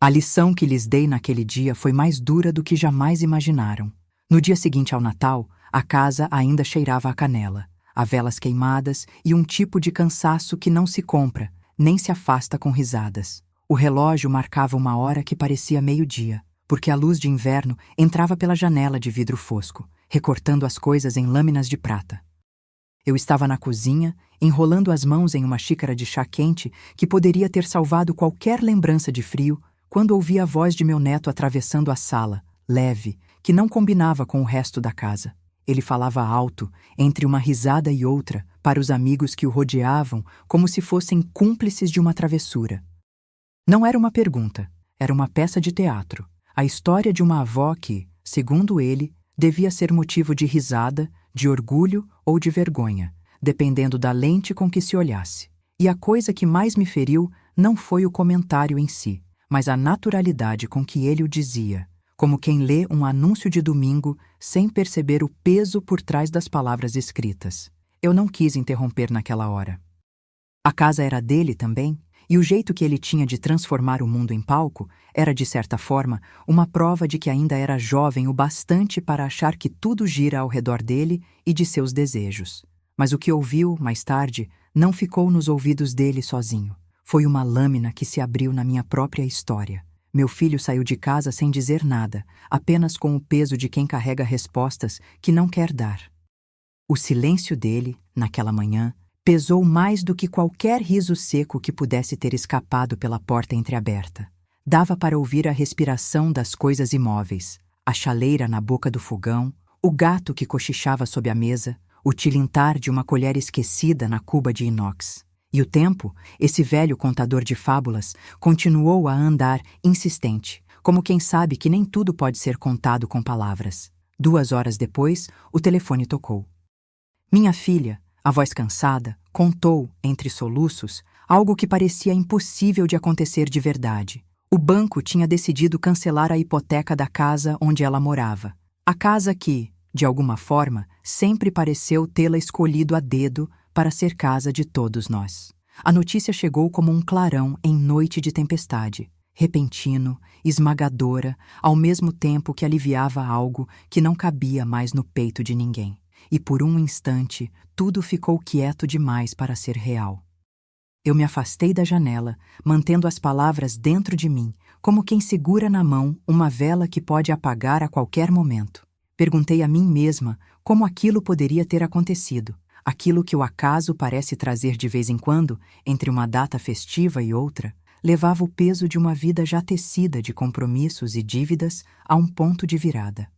A lição que lhes dei naquele dia foi mais dura do que jamais imaginaram. No dia seguinte ao Natal, a casa ainda cheirava a canela, a velas queimadas e um tipo de cansaço que não se compra, nem se afasta com risadas. O relógio marcava uma hora que parecia meio-dia, porque a luz de inverno entrava pela janela de vidro fosco, recortando as coisas em lâminas de prata. Eu estava na cozinha, enrolando as mãos em uma xícara de chá quente que poderia ter salvado qualquer lembrança de frio, quando ouvi a voz de meu neto atravessando a sala, leve, que não combinava com o resto da casa. Ele falava alto, entre uma risada e outra, para os amigos que o rodeavam, como se fossem cúmplices de uma travessura. Não era uma pergunta, era uma peça de teatro. A história de uma avó que, segundo ele, devia ser motivo de risada, de orgulho ou de vergonha, dependendo da lente com que se olhasse. E a coisa que mais me feriu não foi o comentário em si, mas a naturalidade com que ele o dizia, como quem lê um anúncio de domingo sem perceber o peso por trás das palavras escritas. Eu não quis interromper naquela hora. A casa era dele também, e o jeito que ele tinha de transformar o mundo em palco era, de certa forma, uma prova de que ainda era jovem o bastante para achar que tudo gira ao redor dele e de seus desejos. Mas o que ouviu, mais tarde, não ficou nos ouvidos dele sozinho. Foi uma lâmina que se abriu na minha própria história. Meu filho saiu de casa sem dizer nada, apenas com o peso de quem carrega respostas que não quer dar. O silêncio dele, naquela manhã, pesou mais do que qualquer riso seco que pudesse ter escapado pela porta entreaberta. Dava para ouvir a respiração das coisas imóveis, a chaleira na boca do fogão, o gato que cochichava sob a mesa, o tilintar de uma colher esquecida na cuba de inox. E o tempo, esse velho contador de fábulas, continuou a andar insistente, como quem sabe que nem tudo pode ser contado com palavras. 2 horas depois, o telefone tocou. Minha filha, a voz cansada, contou, entre soluços, algo que parecia impossível de acontecer de verdade. O banco tinha decidido cancelar a hipoteca da casa onde ela morava. A casa que, de alguma forma, sempre pareceu tê-la escolhido a dedo para ser casa de todos nós. A notícia chegou como um clarão em noite de tempestade, repentino, esmagadora, ao mesmo tempo que aliviava algo que não cabia mais no peito de ninguém. E por um instante, tudo ficou quieto demais para ser real. Eu me afastei da janela, mantendo as palavras dentro de mim, como quem segura na mão uma vela que pode apagar a qualquer momento. Perguntei a mim mesma como aquilo poderia ter acontecido. Aquilo que o acaso parece trazer de vez em quando, entre uma data festiva e outra, levava o peso de uma vida já tecida de compromissos e dívidas a um ponto de virada.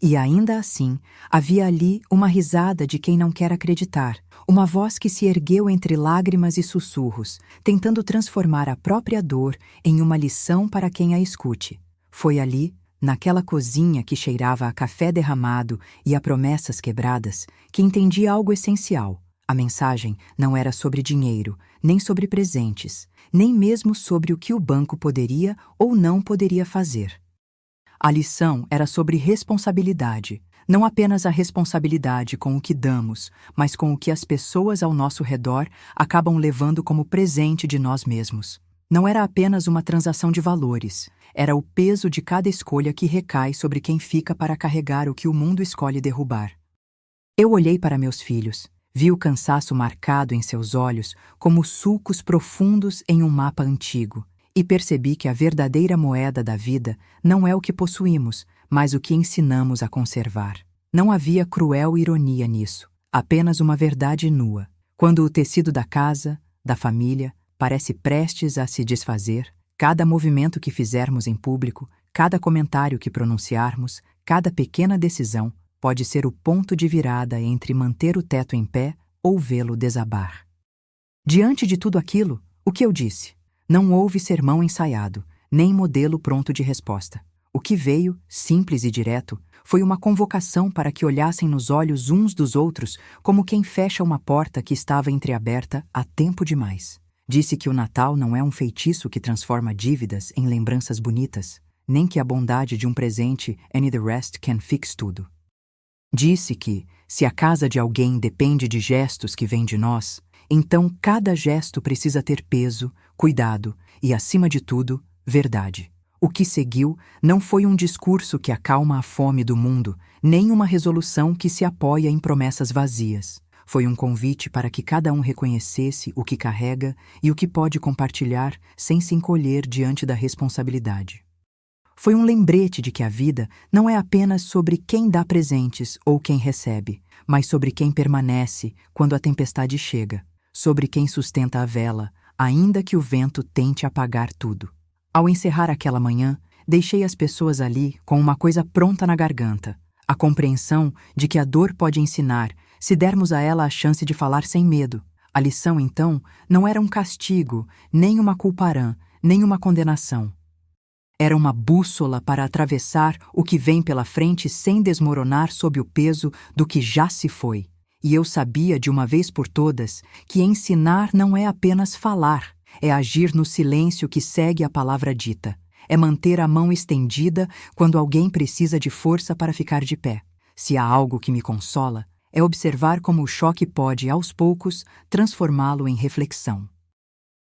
E ainda assim, havia ali uma risada de quem não quer acreditar, uma voz que se ergueu entre lágrimas e sussurros, tentando transformar a própria dor em uma lição para quem a escute. Foi ali, naquela cozinha que cheirava a café derramado e a promessas quebradas, que entendi algo essencial. A mensagem não era sobre dinheiro, nem sobre presentes, nem mesmo sobre o que o banco poderia ou não poderia fazer. A lição era sobre responsabilidade, não apenas a responsabilidade com o que damos, mas com o que as pessoas ao nosso redor acabam levando como presente de nós mesmos. Não era apenas uma transação de valores, era o peso de cada escolha que recai sobre quem fica para carregar o que o mundo escolhe derrubar. Eu olhei para meus filhos, vi o cansaço marcado em seus olhos como sulcos profundos em um mapa antigo, e percebi que a verdadeira moeda da vida não é o que possuímos, mas o que ensinamos a conservar. Não havia cruel ironia nisso, apenas uma verdade nua. Quando o tecido da casa, da família, parece prestes a se desfazer, cada movimento que fizermos em público, cada comentário que pronunciarmos, cada pequena decisão pode ser o ponto de virada entre manter o teto em pé ou vê-lo desabar. Diante de tudo aquilo, o que eu disse? Não houve sermão ensaiado, nem modelo pronto de resposta. O que veio, simples e direto, foi uma convocação para que olhassem nos olhos uns dos outros como quem fecha uma porta que estava entreaberta há tempo demais. Disse que o Natal não é um feitiço que transforma dívidas em lembranças bonitas, nem que a bondade de um presente and the rest can fix tudo. Disse que, se a casa de alguém depende de gestos que vêm de nós, então cada gesto precisa ter peso, cuidado e, acima de tudo, verdade. O que seguiu não foi um discurso que acalma a fome do mundo, nem uma resolução que se apoia em promessas vazias. Foi um convite para que cada um reconhecesse o que carrega e o que pode compartilhar sem se encolher diante da responsabilidade. Foi um lembrete de que a vida não é apenas sobre quem dá presentes ou quem recebe, mas sobre quem permanece quando a tempestade chega, sobre quem sustenta a vela, ainda que o vento tente apagar tudo. Ao encerrar aquela manhã, deixei as pessoas ali com uma coisa pronta na garganta, a compreensão de que a dor pode ensinar se dermos a ela a chance de falar sem medo. A lição, então, não era um castigo, nem uma culparã, nem uma condenação. Era uma bússola para atravessar o que vem pela frente sem desmoronar sob o peso do que já se foi. E eu sabia de uma vez por todas que ensinar não é apenas falar, é agir no silêncio que segue a palavra dita. É manter a mão estendida quando alguém precisa de força para ficar de pé. Se há algo que me consola, é observar como o choque pode, aos poucos, transformá-lo em reflexão.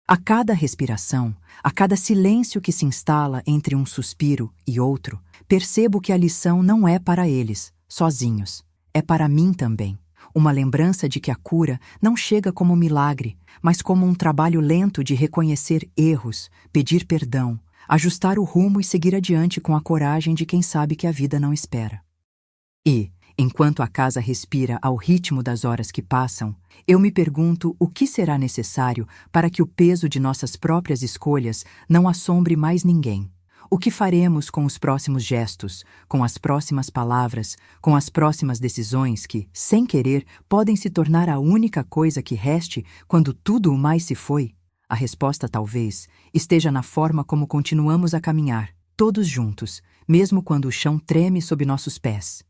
A cada respiração, a cada silêncio que se instala entre um suspiro e outro, percebo que a lição não é para eles, sozinhos. É para mim também. Uma lembrança de que a cura não chega como milagre, mas como um trabalho lento de reconhecer erros, pedir perdão, ajustar o rumo e seguir adiante com a coragem de quem sabe que a vida não espera. E, enquanto a casa respira ao ritmo das horas que passam, eu me pergunto o que será necessário para que o peso de nossas próprias escolhas não assombre mais ninguém. O que faremos com os próximos gestos, com as próximas palavras, com as próximas decisões que, sem querer, podem se tornar a única coisa que reste quando tudo o mais se foi? A resposta, talvez, esteja na forma como continuamos a caminhar, todos juntos, mesmo quando o chão treme sob nossos pés.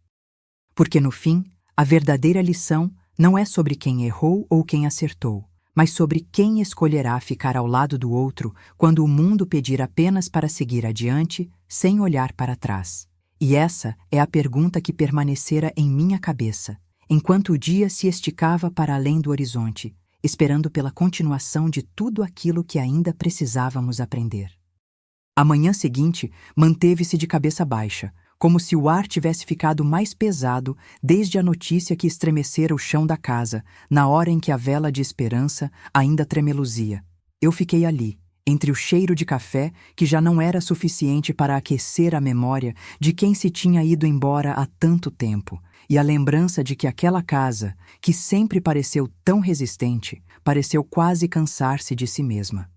Porque, no fim, a verdadeira lição não é sobre quem errou ou quem acertou, mas sobre quem escolherá ficar ao lado do outro quando o mundo pedir apenas para seguir adiante, sem olhar para trás. E essa é a pergunta que permanecera em minha cabeça, enquanto o dia se esticava para além do horizonte, esperando pela continuação de tudo aquilo que ainda precisávamos aprender. A manhã seguinte manteve-se de cabeça baixa, como se o ar tivesse ficado mais pesado desde a notícia que estremecera o chão da casa, na hora em que a vela de esperança ainda tremeluzia. Eu fiquei ali, entre o cheiro de café que já não era suficiente para aquecer a memória de quem se tinha ido embora há tanto tempo, e a lembrança de que aquela casa, que sempre pareceu tão resistente, pareceu quase cansar-se de si mesma.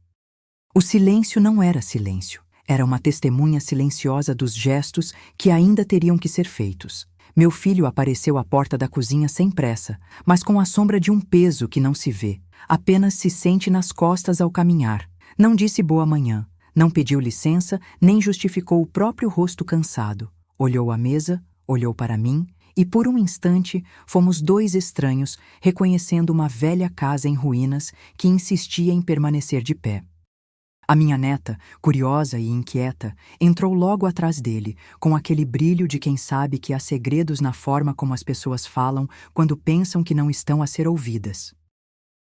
O silêncio não era silêncio. Era uma testemunha silenciosa dos gestos que ainda teriam que ser feitos. Meu filho apareceu à porta da cozinha sem pressa, mas com a sombra de um peso que não se vê, apenas se sente nas costas ao caminhar. Não disse boa manhã, não pediu licença, nem justificou o próprio rosto cansado. Olhou à mesa, olhou para mim, e por um instante fomos dois estranhos reconhecendo uma velha casa em ruínas que insistia em permanecer de pé. A minha neta, curiosa e inquieta, entrou logo atrás dele, com aquele brilho de quem sabe que há segredos na forma como as pessoas falam quando pensam que não estão a ser ouvidas.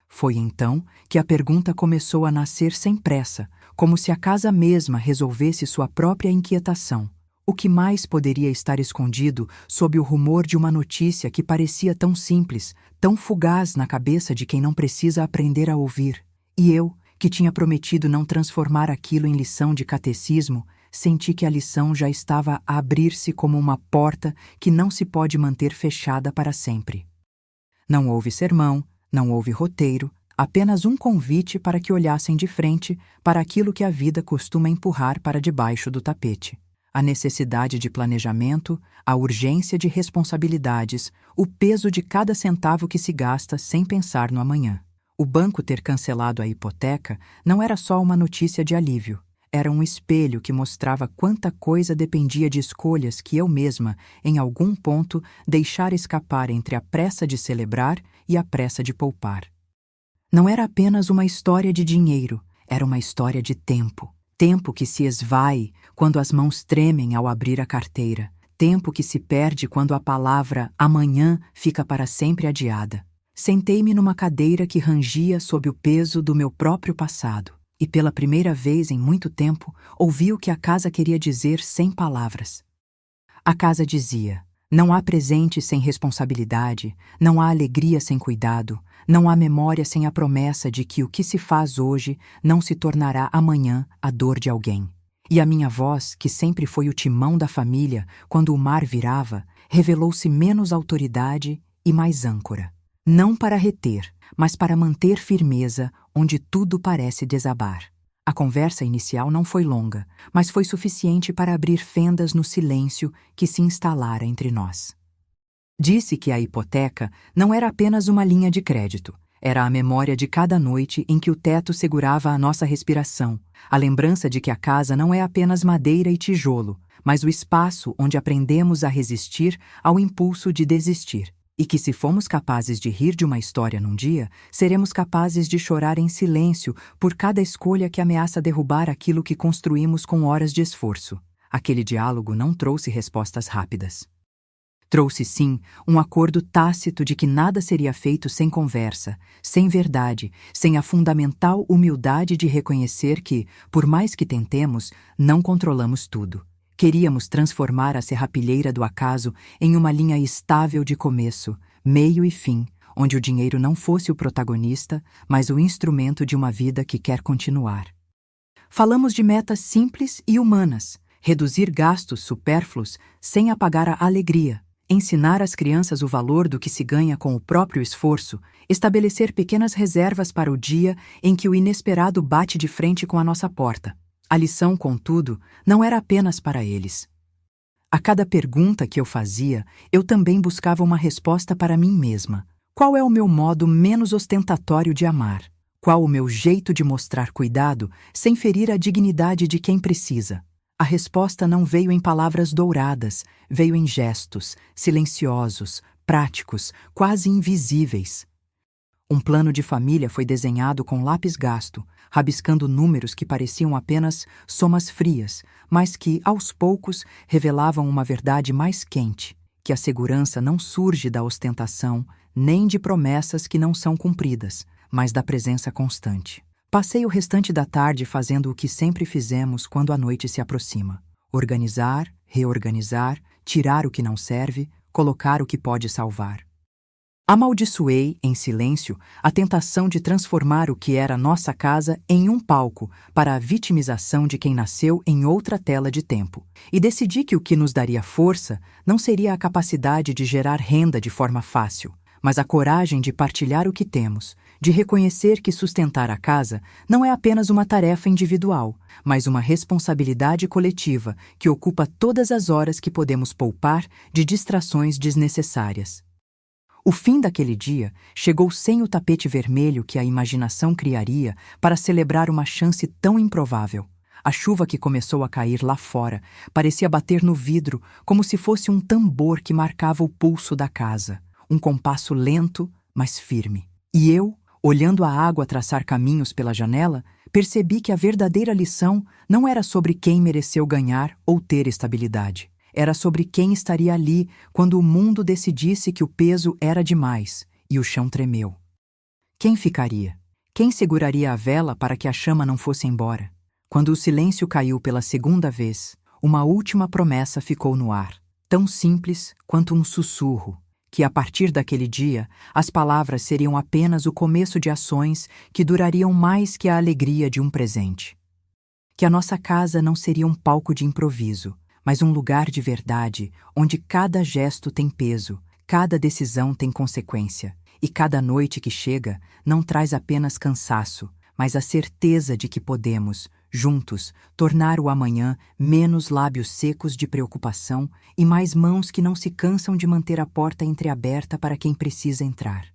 Foi então que a pergunta começou a nascer sem pressa, como se a casa mesma resolvesse sua própria inquietação. O que mais poderia estar escondido sob o rumor de uma notícia que parecia tão simples, tão fugaz na cabeça de quem não precisa aprender a ouvir? E eu, que tinha prometido não transformar aquilo em lição de catecismo, senti que a lição já estava a abrir-se como uma porta que não se pode manter fechada para sempre. Não houve sermão, não houve roteiro, apenas um convite para que olhassem de frente para aquilo que a vida costuma empurrar para debaixo do tapete. A necessidade de planejamento, a urgência de responsabilidades, o peso de cada centavo que se gasta sem pensar no amanhã. O banco ter cancelado a hipoteca não era só uma notícia de alívio, era um espelho que mostrava quanta coisa dependia de escolhas que eu mesma, em algum ponto, deixara escapar entre a pressa de celebrar e a pressa de poupar. Não era apenas uma história de dinheiro, era uma história de tempo. Tempo que se esvai quando as mãos tremem ao abrir a carteira. Tempo que se perde quando a palavra amanhã fica para sempre adiada. Sentei-me numa cadeira que rangia sob o peso do meu próprio passado. E pela primeira vez em muito tempo, ouvi o que a casa queria dizer sem palavras. A casa dizia: não há presente sem responsabilidade, não há alegria sem cuidado, não há memória sem a promessa de que o que se faz hoje não se tornará amanhã a dor de alguém. E a minha voz, que sempre foi o timão da família quando o mar virava, revelou-se menos autoridade e mais âncora. Não para reter, mas para manter firmeza onde tudo parece desabar. A conversa inicial não foi longa, mas foi suficiente para abrir fendas no silêncio que se instalara entre nós. Disse que a hipoteca não era apenas uma linha de crédito, era a memória de cada noite em que o teto segurava a nossa respiração, a lembrança de que a casa não é apenas madeira e tijolo, mas o espaço onde aprendemos a resistir ao impulso de desistir. E que se fomos capazes de rir de uma história num dia, seremos capazes de chorar em silêncio por cada escolha que ameaça derrubar aquilo que construímos com horas de esforço. Aquele diálogo não trouxe respostas rápidas. Trouxe, sim, um acordo tácito de que nada seria feito sem conversa, sem verdade, sem a fundamental humildade de reconhecer que, por mais que tentemos, não controlamos tudo. Queríamos transformar a serrapilheira do acaso em uma linha estável de começo, meio e fim, onde o dinheiro não fosse o protagonista, mas o instrumento de uma vida que quer continuar. Falamos de metas simples e humanas, reduzir gastos supérfluos sem apagar a alegria, ensinar às crianças o valor do que se ganha com o próprio esforço, estabelecer pequenas reservas para o dia em que o inesperado bate de frente com a nossa porta. A lição, contudo, não era apenas para eles. A cada pergunta que eu fazia, eu também buscava uma resposta para mim mesma. Qual é o meu modo menos ostentatório de amar? Qual o meu jeito de mostrar cuidado sem ferir a dignidade de quem precisa? A resposta não veio em palavras douradas, veio em gestos, silenciosos, práticos, quase invisíveis. Um plano de família foi desenhado com lápis gasto, rabiscando números que pareciam apenas somas frias, mas que, aos poucos, revelavam uma verdade mais quente, que a segurança não surge da ostentação, nem de promessas que não são cumpridas, mas da presença constante. Passei o restante da tarde fazendo o que sempre fizemos quando a noite se aproxima: organizar, reorganizar, tirar o que não serve, colocar o que pode salvar. Amaldiçoei, em silêncio, a tentação de transformar o que era nossa casa em um palco para a vitimização de quem nasceu em outra tela de tempo, e decidi que o que nos daria força não seria a capacidade de gerar renda de forma fácil, mas a coragem de partilhar o que temos, de reconhecer que sustentar a casa não é apenas uma tarefa individual, mas uma responsabilidade coletiva que ocupa todas as horas que podemos poupar de distrações desnecessárias. O fim daquele dia chegou sem o tapete vermelho que a imaginação criaria para celebrar uma chance tão improvável. A chuva que começou a cair lá fora parecia bater no vidro como se fosse um tambor que marcava o pulso da casa, um compasso lento, mas firme. E eu, olhando a água traçar caminhos pela janela, percebi que a verdadeira lição não era sobre quem mereceu ganhar ou ter estabilidade. Era sobre quem estaria ali quando o mundo decidisse que o peso era demais e o chão tremeu. Quem ficaria? Quem seguraria a vela para que a chama não fosse embora? Quando o silêncio caiu pela segunda vez, uma última promessa ficou no ar, tão simples quanto um sussurro, que a partir daquele dia as palavras seriam apenas o começo de ações que durariam mais que a alegria de um presente. Que a nossa casa não seria um palco de improviso, mas um lugar de verdade, onde cada gesto tem peso, cada decisão tem consequência, e cada noite que chega não traz apenas cansaço, mas a certeza de que podemos, juntos, tornar o amanhã menos lábios secos de preocupação e mais mãos que não se cansam de manter a porta entreaberta para quem precisa entrar.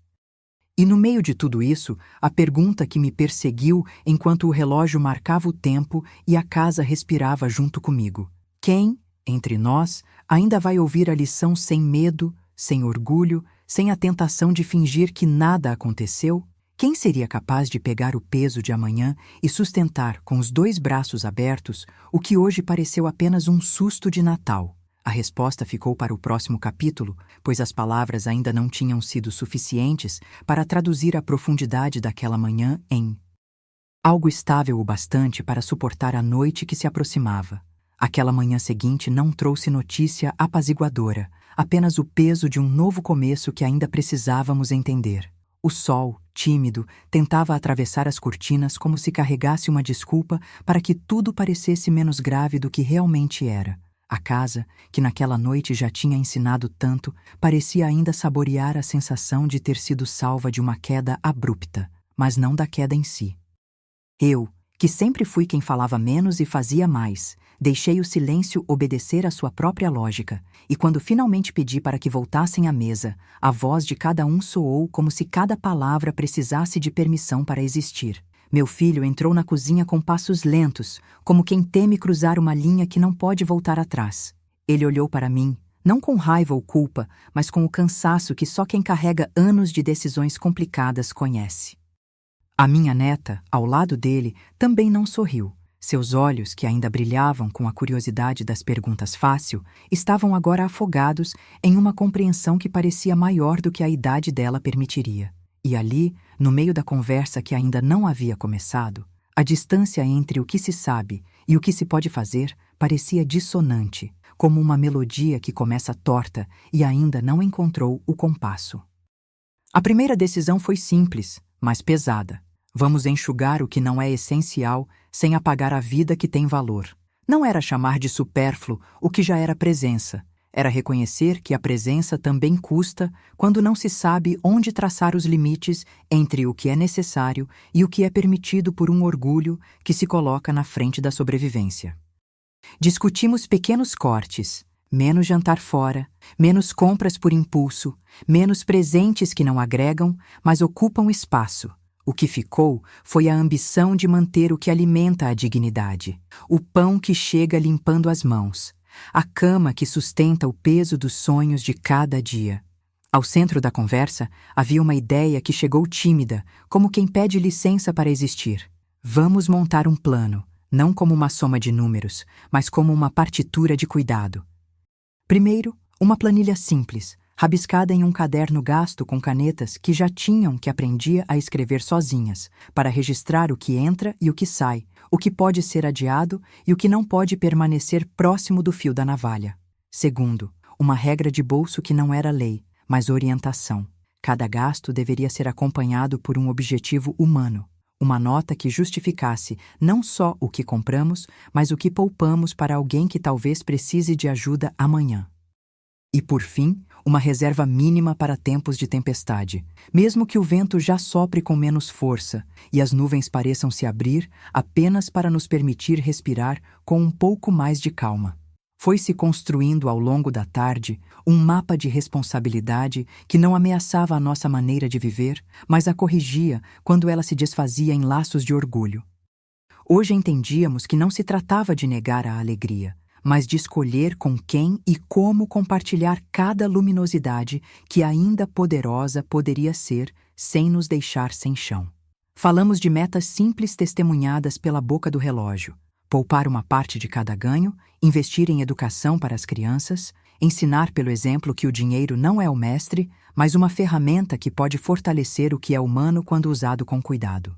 E no meio de tudo isso, a pergunta que me perseguiu enquanto o relógio marcava o tempo e a casa respirava junto comigo: quem, entre nós, ainda vai ouvir a lição sem medo, sem orgulho, sem a tentação de fingir que nada aconteceu? Quem seria capaz de pegar o peso de amanhã e sustentar com os 2 braços abertos o que hoje pareceu apenas um susto de Natal? A resposta ficou para o próximo capítulo, pois as palavras ainda não tinham sido suficientes para traduzir a profundidade daquela manhã em Algo estável o bastante para suportar a noite que se aproximava. Aquela manhã seguinte não trouxe notícia apaziguadora, apenas o peso de um novo começo que ainda precisávamos entender. O sol, tímido, tentava atravessar as cortinas como se carregasse uma desculpa para que tudo parecesse menos grave do que realmente era. A casa, que naquela noite já tinha ensinado tanto, parecia ainda saborear a sensação de ter sido salva de uma queda abrupta, mas não da queda em si. Eu, que sempre fui quem falava menos e fazia mais, deixei o silêncio obedecer à sua própria lógica, e quando finalmente pedi para que voltassem à mesa, a voz de cada um soou como se cada palavra precisasse de permissão para existir. Meu filho entrou na cozinha com passos lentos, como quem teme cruzar uma linha que não pode voltar atrás. Ele olhou para mim, não com raiva ou culpa, mas com o cansaço que só quem carrega anos de decisões complicadas conhece. A minha neta, ao lado dele, também não sorriu. Seus olhos, que ainda brilhavam com a curiosidade das perguntas fácil, estavam agora afogados em uma compreensão que parecia maior do que a idade dela permitiria. E ali, no meio da conversa que ainda não havia começado, a distância entre o que se sabe e o que se pode fazer parecia dissonante, como uma melodia que começa torta e ainda não encontrou o compasso. A primeira decisão foi simples, mas pesada. Vamos enxugar o que não é essencial sem apagar a vida que tem valor. Não era chamar de supérfluo o que já era presença. Era reconhecer que a presença também custa quando não se sabe onde traçar os limites entre o que é necessário e o que é permitido por um orgulho que se coloca na frente da sobrevivência. Discutimos pequenos cortes, menos jantar fora, menos compras por impulso, menos presentes que não agregam, mas ocupam espaço. O que ficou foi a ambição de manter o que alimenta a dignidade, o pão que chega limpando as mãos, a cama que sustenta o peso dos sonhos de cada dia. Ao centro da conversa havia uma ideia que chegou tímida, como quem pede licença para existir. Vamos montar um plano, não como uma soma de números, mas como uma partitura de cuidado. Primeiro, uma planilha simples, rabiscada em um caderno gasto com canetas que já tinham que aprendia a escrever sozinhas, para registrar o que entra e o que sai, o que pode ser adiado e o que não pode permanecer próximo do fio da navalha. Segundo, uma regra de bolso que não era lei, mas orientação. Cada gasto deveria ser acompanhado por um objetivo humano, uma nota que justificasse não só o que compramos, mas o que poupamos para alguém que talvez precise de ajuda amanhã. E, por fim, uma reserva mínima para tempos de tempestade, mesmo que o vento já sopre com menos força e as nuvens pareçam se abrir apenas para nos permitir respirar com um pouco mais de calma. Foi-se construindo ao longo da tarde um mapa de responsabilidade que não ameaçava a nossa maneira de viver, mas a corrigia quando ela se desfazia em laços de orgulho. Hoje entendíamos que não se tratava de negar a alegria, mas de escolher com quem e como compartilhar cada luminosidade que ainda poderosa poderia ser sem nos deixar sem chão. Falamos de metas simples testemunhadas pela boca do relógio: poupar uma parte de cada ganho, investir em educação para as crianças, ensinar pelo exemplo que o dinheiro não é o mestre, mas uma ferramenta que pode fortalecer o que é humano quando usado com cuidado.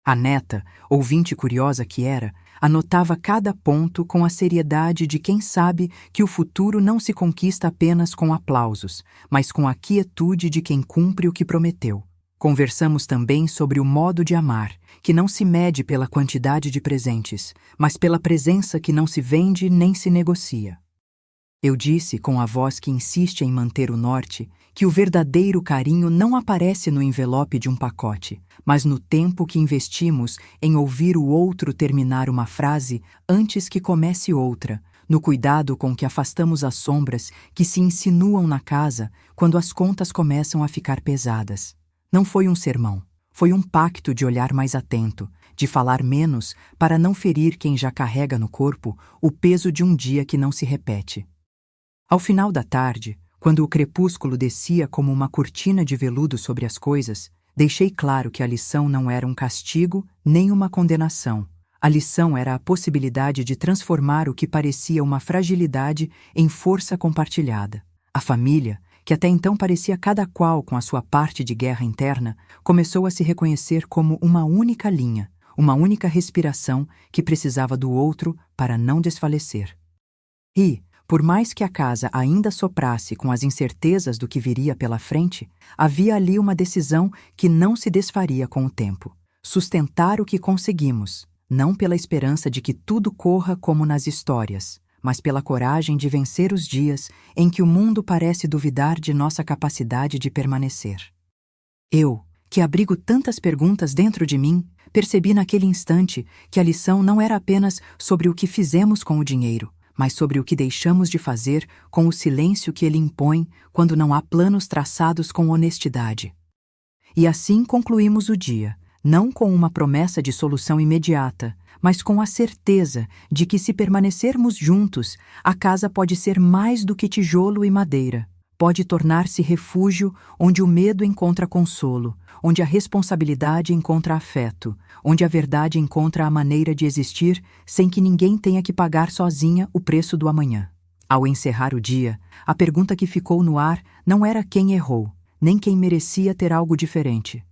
A neta, ouvinte curiosa que era, anotava cada ponto com a seriedade de quem sabe que o futuro não se conquista apenas com aplausos, mas com a quietude de quem cumpre o que prometeu. Conversamos também sobre o modo de amar, que não se mede pela quantidade de presentes, mas pela presença que não se vende nem se negocia. Eu disse, com a voz que insiste em manter o norte, que o verdadeiro carinho não aparece no envelope de um pacote, mas no tempo que investimos em ouvir o outro terminar uma frase antes que comece outra, no cuidado com que afastamos as sombras que se insinuam na casa quando as contas começam a ficar pesadas. Não foi um sermão, foi um pacto de olhar mais atento, de falar menos para não ferir quem já carrega no corpo o peso de um dia que não se repete. Ao final da tarde, quando o crepúsculo descia como uma cortina de veludo sobre as coisas, deixei claro que a lição não era um castigo nem uma condenação. A lição era a possibilidade de transformar o que parecia uma fragilidade em força compartilhada. A família, que até então parecia cada qual com a sua parte de guerra interna, começou a se reconhecer como uma única linha, uma única respiração que precisava do outro para não desfalecer. E, por mais que a casa ainda soprasse com as incertezas do que viria pela frente, havia ali uma decisão que não se desfaria com o tempo: sustentar o que conseguimos, não pela esperança de que tudo corra como nas histórias, mas pela coragem de vencer os dias em que o mundo parece duvidar de nossa capacidade de permanecer. Eu, que abrigo tantas perguntas dentro de mim, percebi naquele instante que a lição não era apenas sobre o que fizemos com o dinheiro, mas sobre o que deixamos de fazer com o silêncio que ele impõe quando não há planos traçados com honestidade. E assim concluímos o dia, não com uma promessa de solução imediata, mas com a certeza de que, se permanecermos juntos, a casa pode ser mais do que tijolo e madeira. Pode tornar-se refúgio onde o medo encontra consolo, onde a responsabilidade encontra afeto, onde a verdade encontra a maneira de existir sem que ninguém tenha que pagar sozinha o preço do amanhã. Ao encerrar o dia, a pergunta que ficou no ar não era quem errou, nem quem merecia ter algo diferente.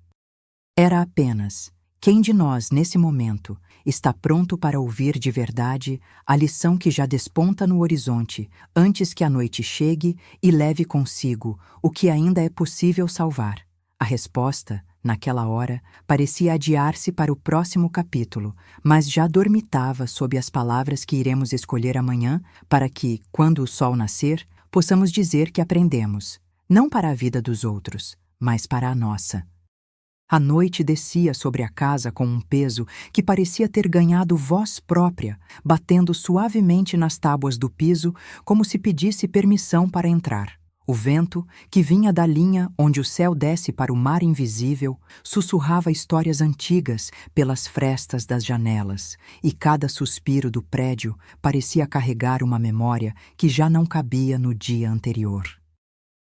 Era apenas: quem de nós, nesse momento, está pronto para ouvir de verdade a lição que já desponta no horizonte, antes que a noite chegue e leve consigo o que ainda é possível salvar? A resposta, naquela hora, parecia adiar-se para o próximo capítulo, mas já dormitava sob as palavras que iremos escolher amanhã para que, quando o sol nascer, possamos dizer que aprendemos, não para a vida dos outros, mas para a nossa. A noite descia sobre a casa com um peso que parecia ter ganhado voz própria, batendo suavemente nas tábuas do piso como se pedisse permissão para entrar. O vento, que vinha da linha onde o céu desce para o mar invisível, sussurrava histórias antigas pelas frestas das janelas, e cada suspiro do prédio parecia carregar uma memória que já não cabia no dia anterior.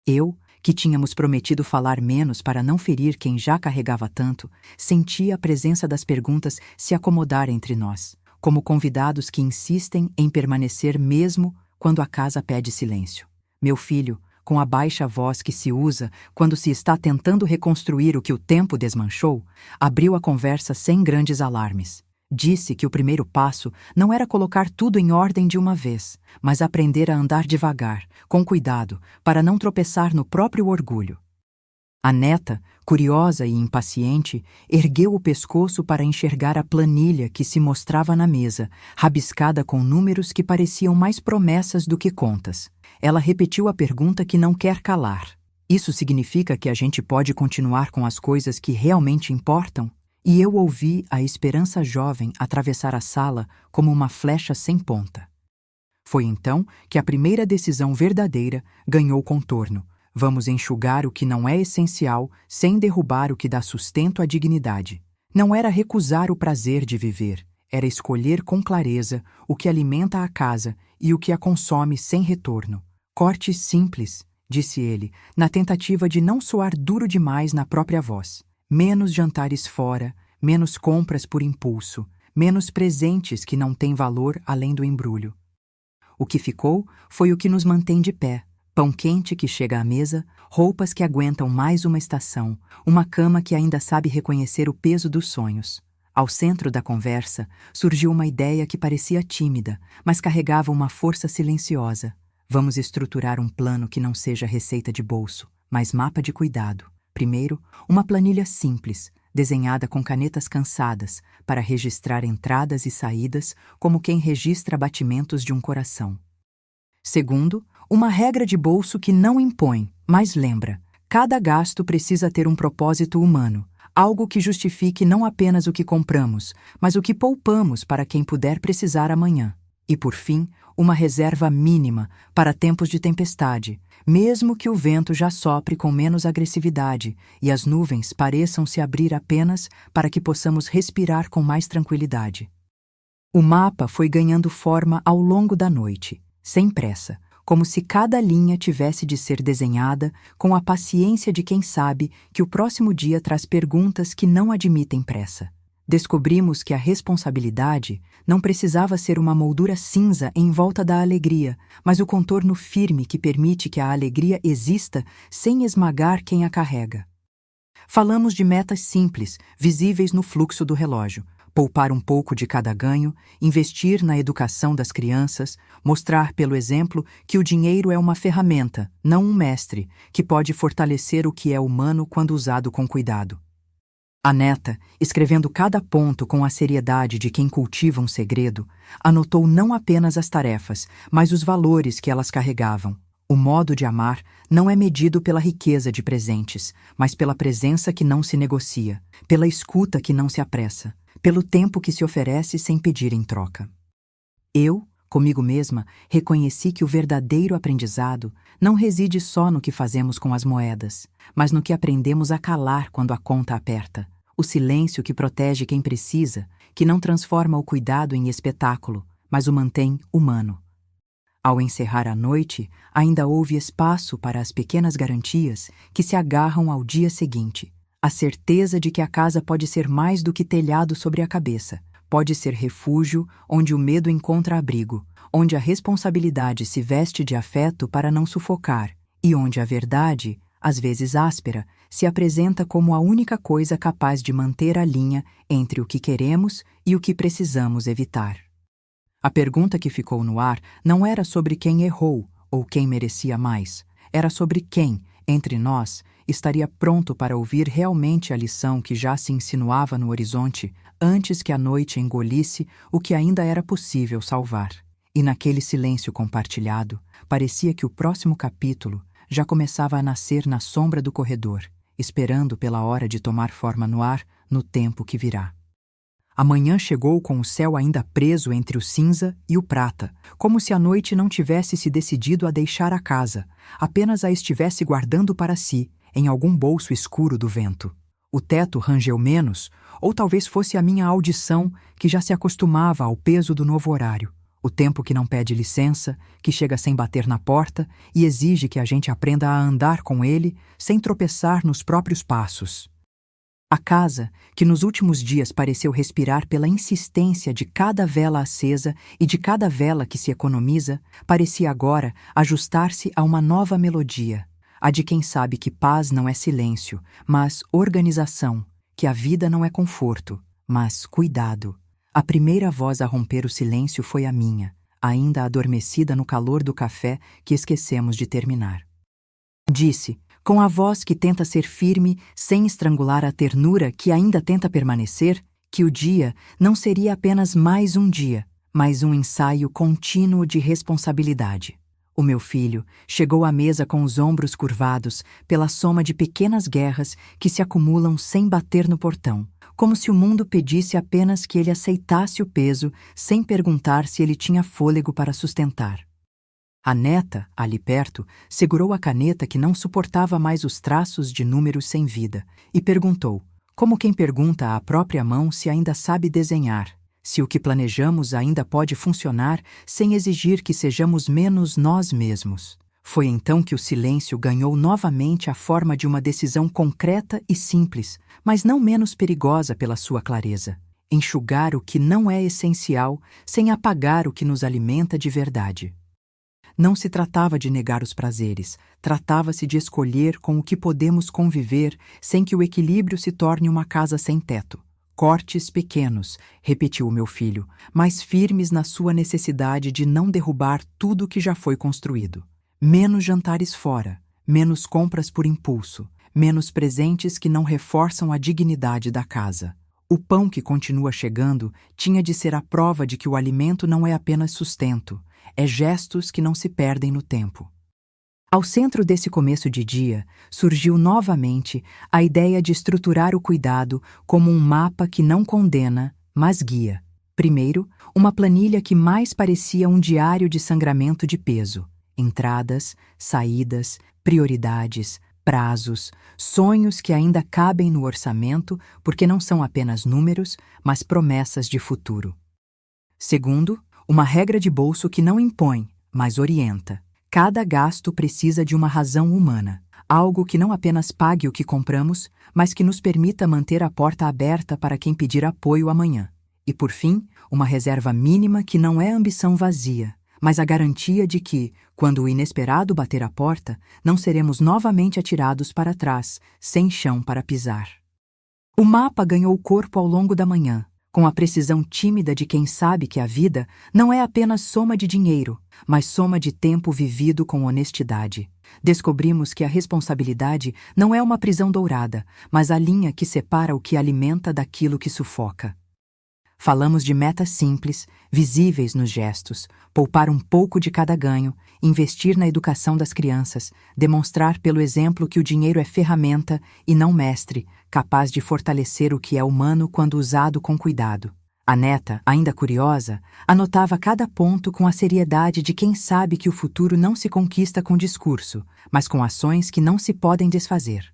Eu, que tínhamos prometido falar menos para não ferir quem já carregava tanto, sentia a presença das perguntas se acomodar entre nós, como convidados que insistem em permanecer mesmo quando a casa pede silêncio. Meu filho, com a baixa voz que se usa quando se está tentando reconstruir o que o tempo desmanchou, abriu a conversa sem grandes alarmes. Disse que o primeiro passo não era colocar tudo em ordem de uma vez, mas aprender a andar devagar, com cuidado, para não tropeçar no próprio orgulho. A neta, curiosa e impaciente, ergueu o pescoço para enxergar a planilha que se mostrava na mesa, rabiscada com números que pareciam mais promessas do que contas. Ela repetiu a pergunta que não quer calar: isso significa que a gente pode continuar com as coisas que realmente importam? E eu ouvi a esperança jovem atravessar a sala como uma flecha sem ponta. Foi então que a primeira decisão verdadeira ganhou contorno. Vamos enxugar o que não é essencial sem derrubar o que dá sustento à dignidade. Não era recusar o prazer de viver, era escolher com clareza o que alimenta a casa e o que a consome sem retorno. Corte simples, disse ele, na tentativa de não soar duro demais na própria voz. Menos jantares fora, menos compras por impulso, menos presentes que não têm valor além do embrulho. O que ficou foi o que nos mantém de pé: pão quente que chega à mesa, roupas que aguentam mais uma estação, uma cama que ainda sabe reconhecer o peso dos sonhos. Ao centro da conversa, surgiu uma ideia que parecia tímida, mas carregava uma força silenciosa. Vamos estruturar um plano que não seja receita de bolso, mas mapa de cuidado. Primeiro, uma planilha simples, desenhada com canetas cansadas, para registrar entradas e saídas como quem registra batimentos de um coração. Segundo, uma regra de bolso que não impõe, mas lembra: cada gasto precisa ter um propósito humano, algo que justifique não apenas o que compramos, mas o que poupamos para quem puder precisar amanhã. E, por fim, uma reserva mínima para tempos de tempestade, mesmo que o vento já sopre com menos agressividade e as nuvens pareçam se abrir apenas para que possamos respirar com mais tranquilidade. O mapa foi ganhando forma ao longo da noite, sem pressa, como se cada linha tivesse de ser desenhada com a paciência de quem sabe que o próximo dia traz perguntas que não admitem pressa. Descobrimos que a responsabilidade não precisava ser uma moldura cinza em volta da alegria, mas o contorno firme que permite que a alegria exista sem esmagar quem a carrega. Falamos de metas simples, visíveis no fluxo do relógio: Poupar um pouco de cada ganho, investir na educação das crianças, mostrar pelo exemplo que o dinheiro é uma ferramenta, não um mestre, que pode fortalecer o que é humano quando usado com cuidado. A neta, escrevendo cada ponto com a seriedade de quem cultiva um segredo, anotou não apenas as tarefas, mas os valores que elas carregavam. O modo de amar não é medido pela riqueza de presentes, mas pela presença que não se negocia, pela escuta que não se apressa, pelo tempo que se oferece sem pedir em troca. Eu, comigo mesma, reconheci que o verdadeiro aprendizado não reside só no que fazemos com as moedas, mas no que aprendemos a calar quando a conta aperta, o silêncio que protege quem precisa, que não transforma o cuidado em espetáculo, mas o mantém humano. Ao encerrar a noite, ainda houve espaço para as pequenas garantias que se agarram ao dia seguinte, a certeza de que a casa pode ser mais do que telhado sobre a cabeça, pode ser refúgio onde o medo encontra abrigo, onde a responsabilidade se veste de afeto para não sufocar, e onde a verdade, às vezes áspera, se apresenta como a única coisa capaz de manter a linha entre o que queremos e o que precisamos evitar. A pergunta que ficou no ar não era sobre quem errou ou quem merecia mais, era sobre quem, entre nós, estaria pronto para ouvir realmente a lição que já se insinuava no horizonte antes que a noite engolisse o que ainda era possível salvar. E naquele silêncio compartilhado, parecia que o próximo capítulo já começava a nascer na sombra do corredor, esperando pela hora de tomar forma no ar no tempo que virá. A manhã chegou com o céu ainda preso entre o cinza e o prata, como se a noite não tivesse se decidido a deixar a casa, apenas a estivesse guardando para si, em algum bolso escuro do vento. O teto rangeu menos, ou talvez fosse a minha audição que já se acostumava ao peso do novo horário. O tempo que não pede licença, que chega sem bater na porta e exige que a gente aprenda a andar com ele sem tropeçar nos próprios passos. A casa, que nos últimos dias pareceu respirar pela insistência de cada vela acesa e de cada vela que se economiza, parecia agora ajustar-se a uma nova melodia, a de quem sabe que paz não é silêncio, mas organização, que a vida não é conforto, mas cuidado. A primeira voz a romper o silêncio foi a minha, ainda adormecida no calor do café que esquecemos de terminar. Disse, com a voz que tenta ser firme sem estrangular a ternura que ainda tenta permanecer, que o dia não seria apenas mais um dia, mas um ensaio contínuo de responsabilidade. O meu filho chegou à mesa com os ombros curvados pela soma de pequenas guerras que se acumulam sem bater no portão, como se o mundo pedisse apenas que ele aceitasse o peso sem perguntar se ele tinha fôlego para sustentar. A neta, ali perto, segurou a caneta que não suportava mais os traços de números sem vida e perguntou, como quem pergunta à própria mão se ainda sabe desenhar, se o que planejamos ainda pode funcionar sem exigir que sejamos menos nós mesmos. Foi então que o silêncio ganhou novamente a forma de uma decisão concreta e simples, mas não menos perigosa pela sua clareza. Enxugar o que não é essencial sem apagar o que nos alimenta de verdade. Não se tratava de negar os prazeres, tratava-se de escolher com o que podemos conviver sem que o equilíbrio se torne uma casa sem teto. Cortes pequenos, repetiu o meu filho, mas firmes na sua necessidade de não derrubar tudo que já foi construído. Menos jantares fora, menos compras por impulso, menos presentes que não reforçam a dignidade da casa. O pão que continua chegando tinha de ser a prova de que o alimento não é apenas sustento, é gestos que não se perdem no tempo. Ao centro desse começo de dia, surgiu novamente a ideia de estruturar o cuidado como um mapa que não condena, mas guia. Primeiro, uma planilha que mais parecia um diário de sangramento de peso. Entradas, saídas, prioridades, prazos, sonhos que ainda cabem no orçamento porque não são apenas números, mas promessas de futuro. Segundo, uma regra de bolso que não impõe, mas orienta. Cada gasto precisa de uma razão humana, algo que não apenas pague o que compramos, mas que nos permita manter a porta aberta para quem pedir apoio amanhã. E, por fim, uma reserva mínima que não é ambição vazia, mas a garantia de que, quando o inesperado bater a porta, não seremos novamente atirados para trás, sem chão para pisar. O mapa ganhou corpo ao longo da manhã, com a precisão tímida de quem sabe que a vida não é apenas soma de dinheiro, mas soma de tempo vivido com honestidade. Descobrimos que a responsabilidade não é uma prisão dourada, mas a linha que separa o que alimenta daquilo que sufoca. Falamos de metas simples, visíveis nos gestos, poupar um pouco de cada ganho, investir na educação das crianças, demonstrar pelo exemplo que o dinheiro é ferramenta e não mestre, capaz de fortalecer o que é humano quando usado com cuidado. A neta, ainda curiosa, anotava cada ponto com a seriedade de quem sabe que o futuro não se conquista com discurso, mas com ações que não se podem desfazer.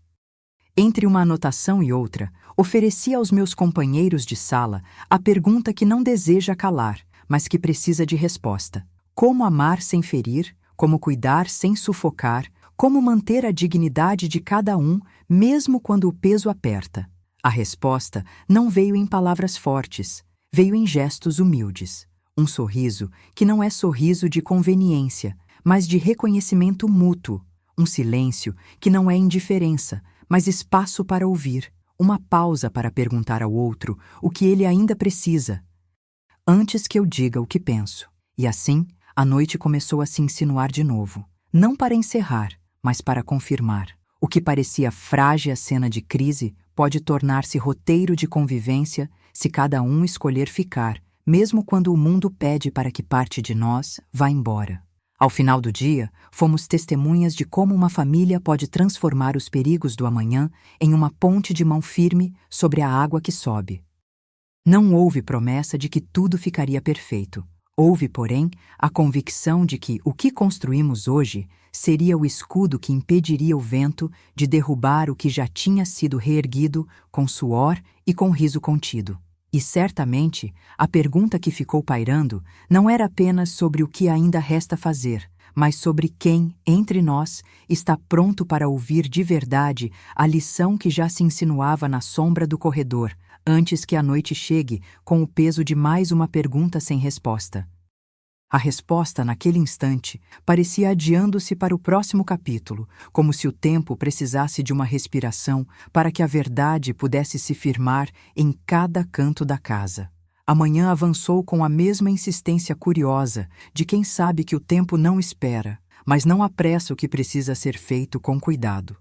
Entre uma anotação e outra, oferecia aos meus companheiros de sala a pergunta que não deseja calar, mas que precisa de resposta. Como amar sem ferir? Como cuidar sem sufocar? Como manter a dignidade de cada um, mesmo quando o peso aperta? A resposta não veio em palavras fortes, veio em gestos humildes. Um sorriso que não é sorriso de conveniência, mas de reconhecimento mútuo. Um silêncio que não é indiferença, mas espaço para ouvir, uma pausa para perguntar ao outro o que ele ainda precisa, antes que eu diga o que penso. E assim, a noite começou a se insinuar de novo, não para encerrar, mas para confirmar. O que parecia frágil cena de crise pode tornar-se roteiro de convivência se cada um escolher ficar, mesmo quando o mundo pede para que parte de nós vá embora. Ao final do dia, fomos testemunhas de como uma família pode transformar os perigos do amanhã em uma ponte de mão firme sobre a água que sobe. Não houve promessa de que tudo ficaria perfeito. Houve, porém, a convicção de que o que construímos hoje seria o escudo que impediria o vento de derrubar o que já tinha sido reerguido com suor e com riso contido. E certamente, a pergunta que ficou pairando não era apenas sobre o que ainda resta fazer, mas sobre quem, entre nós, está pronto para ouvir de verdade a lição que já se insinuava na sombra do corredor, antes que a noite chegue com o peso de mais uma pergunta sem resposta. A resposta, naquele instante, parecia adiando-se para o próximo capítulo, como se o tempo precisasse de uma respiração para que a verdade pudesse se firmar em cada canto da casa. A manhã avançou com a mesma insistência curiosa de quem sabe que o tempo não espera, mas não apressa o que precisa ser feito com cuidado.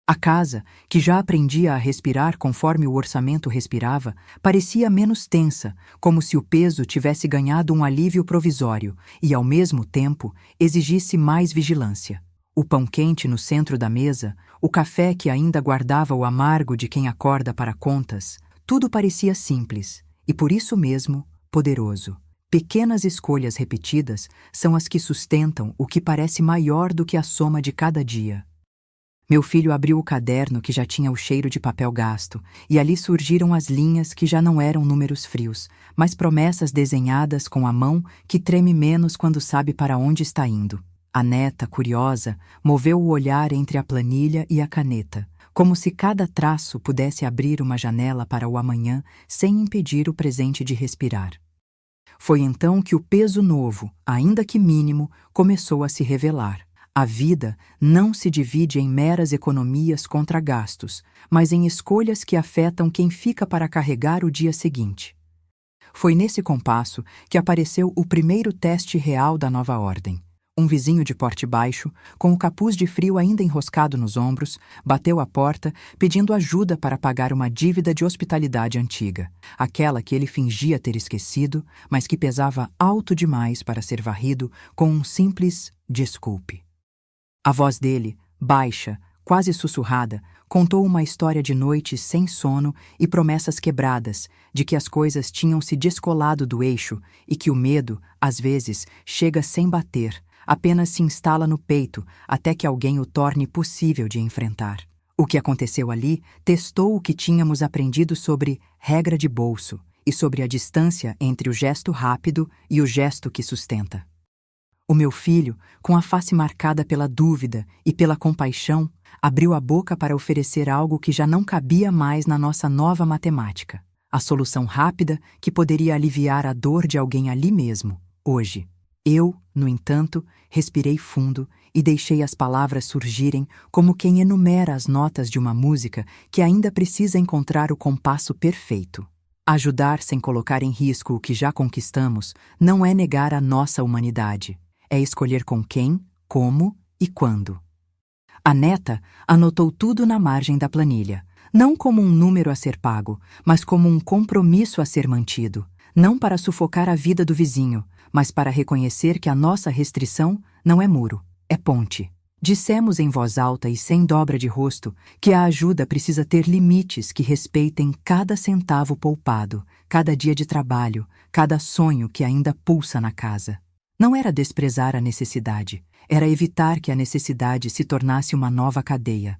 A casa, que já aprendia a respirar conforme o orçamento respirava, parecia menos tensa, como se o peso tivesse ganhado um alívio provisório e, ao mesmo tempo, exigisse mais vigilância. O pão quente no centro da mesa, o café que ainda guardava o amargo de quem acorda para contas, tudo parecia simples e, por isso mesmo, poderoso. Pequenas escolhas repetidas são as que sustentam o que parece maior do que a soma de cada dia. Meu filho abriu o caderno que já tinha o cheiro de papel gasto, e ali surgiram as linhas que já não eram números frios, mas promessas desenhadas com a mão que treme menos quando sabe para onde está indo. A neta, curiosa, moveu o olhar entre a planilha e a caneta, como se cada traço pudesse abrir uma janela para o amanhã sem impedir o presente de respirar. Foi então que o peso novo, ainda que mínimo, começou a se revelar. A vida não se divide em meras economias contra gastos, mas em escolhas que afetam quem fica para carregar o dia seguinte. Foi nesse compasso que apareceu o primeiro teste real da nova ordem. Um vizinho de porte baixo, com o capuz de frio ainda enroscado nos ombros, bateu à porta pedindo ajuda para pagar uma dívida de hospitalidade antiga, aquela que ele fingia ter esquecido, mas que pesava alto demais para ser varrido com um simples desculpe. A voz dele, baixa, quase sussurrada, contou uma história de noites sem sono e promessas quebradas, de que as coisas tinham se descolado do eixo e que o medo, às vezes, chega sem bater, apenas se instala no peito até que alguém o torne possível de enfrentar. O que aconteceu ali testou o que tínhamos aprendido sobre regra de bolso e sobre a distância entre o gesto rápido e o gesto que sustenta. O meu filho, com a face marcada pela dúvida e pela compaixão, abriu a boca para oferecer algo que já não cabia mais na nossa nova matemática. A solução rápida que poderia aliviar a dor de alguém ali mesmo, hoje. Eu, no entanto, respirei fundo e deixei as palavras surgirem como quem enumera as notas de uma música que ainda precisa encontrar o compasso perfeito. Ajudar sem colocar em risco o que já conquistamos não é negar a nossa humanidade. É escolher com quem, como e quando. A neta anotou tudo na margem da planilha, não como um número a ser pago, mas como um compromisso a ser mantido, não para sufocar a vida do vizinho, mas para reconhecer que a nossa restrição não é muro, é ponte. Dissemos em voz alta e sem dobra de rosto que a ajuda precisa ter limites que respeitem cada centavo poupado, cada dia de trabalho, cada sonho que ainda pulsa na casa. Não era desprezar a necessidade, era evitar que a necessidade se tornasse uma nova cadeia.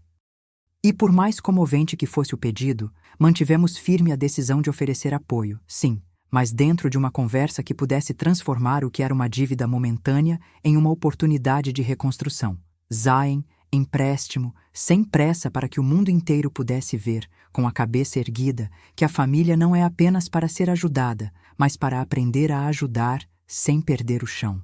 E por mais comovente que fosse o pedido, mantivemos firme a decisão de oferecer apoio, sim, mas dentro de uma conversa que pudesse transformar o que era uma dívida momentânea em uma oportunidade de reconstrução. Zayn, empréstimo, sem pressa para que o mundo inteiro pudesse ver, com a cabeça erguida, que a família não é apenas para ser ajudada, mas para aprender a ajudar sem perder o chão.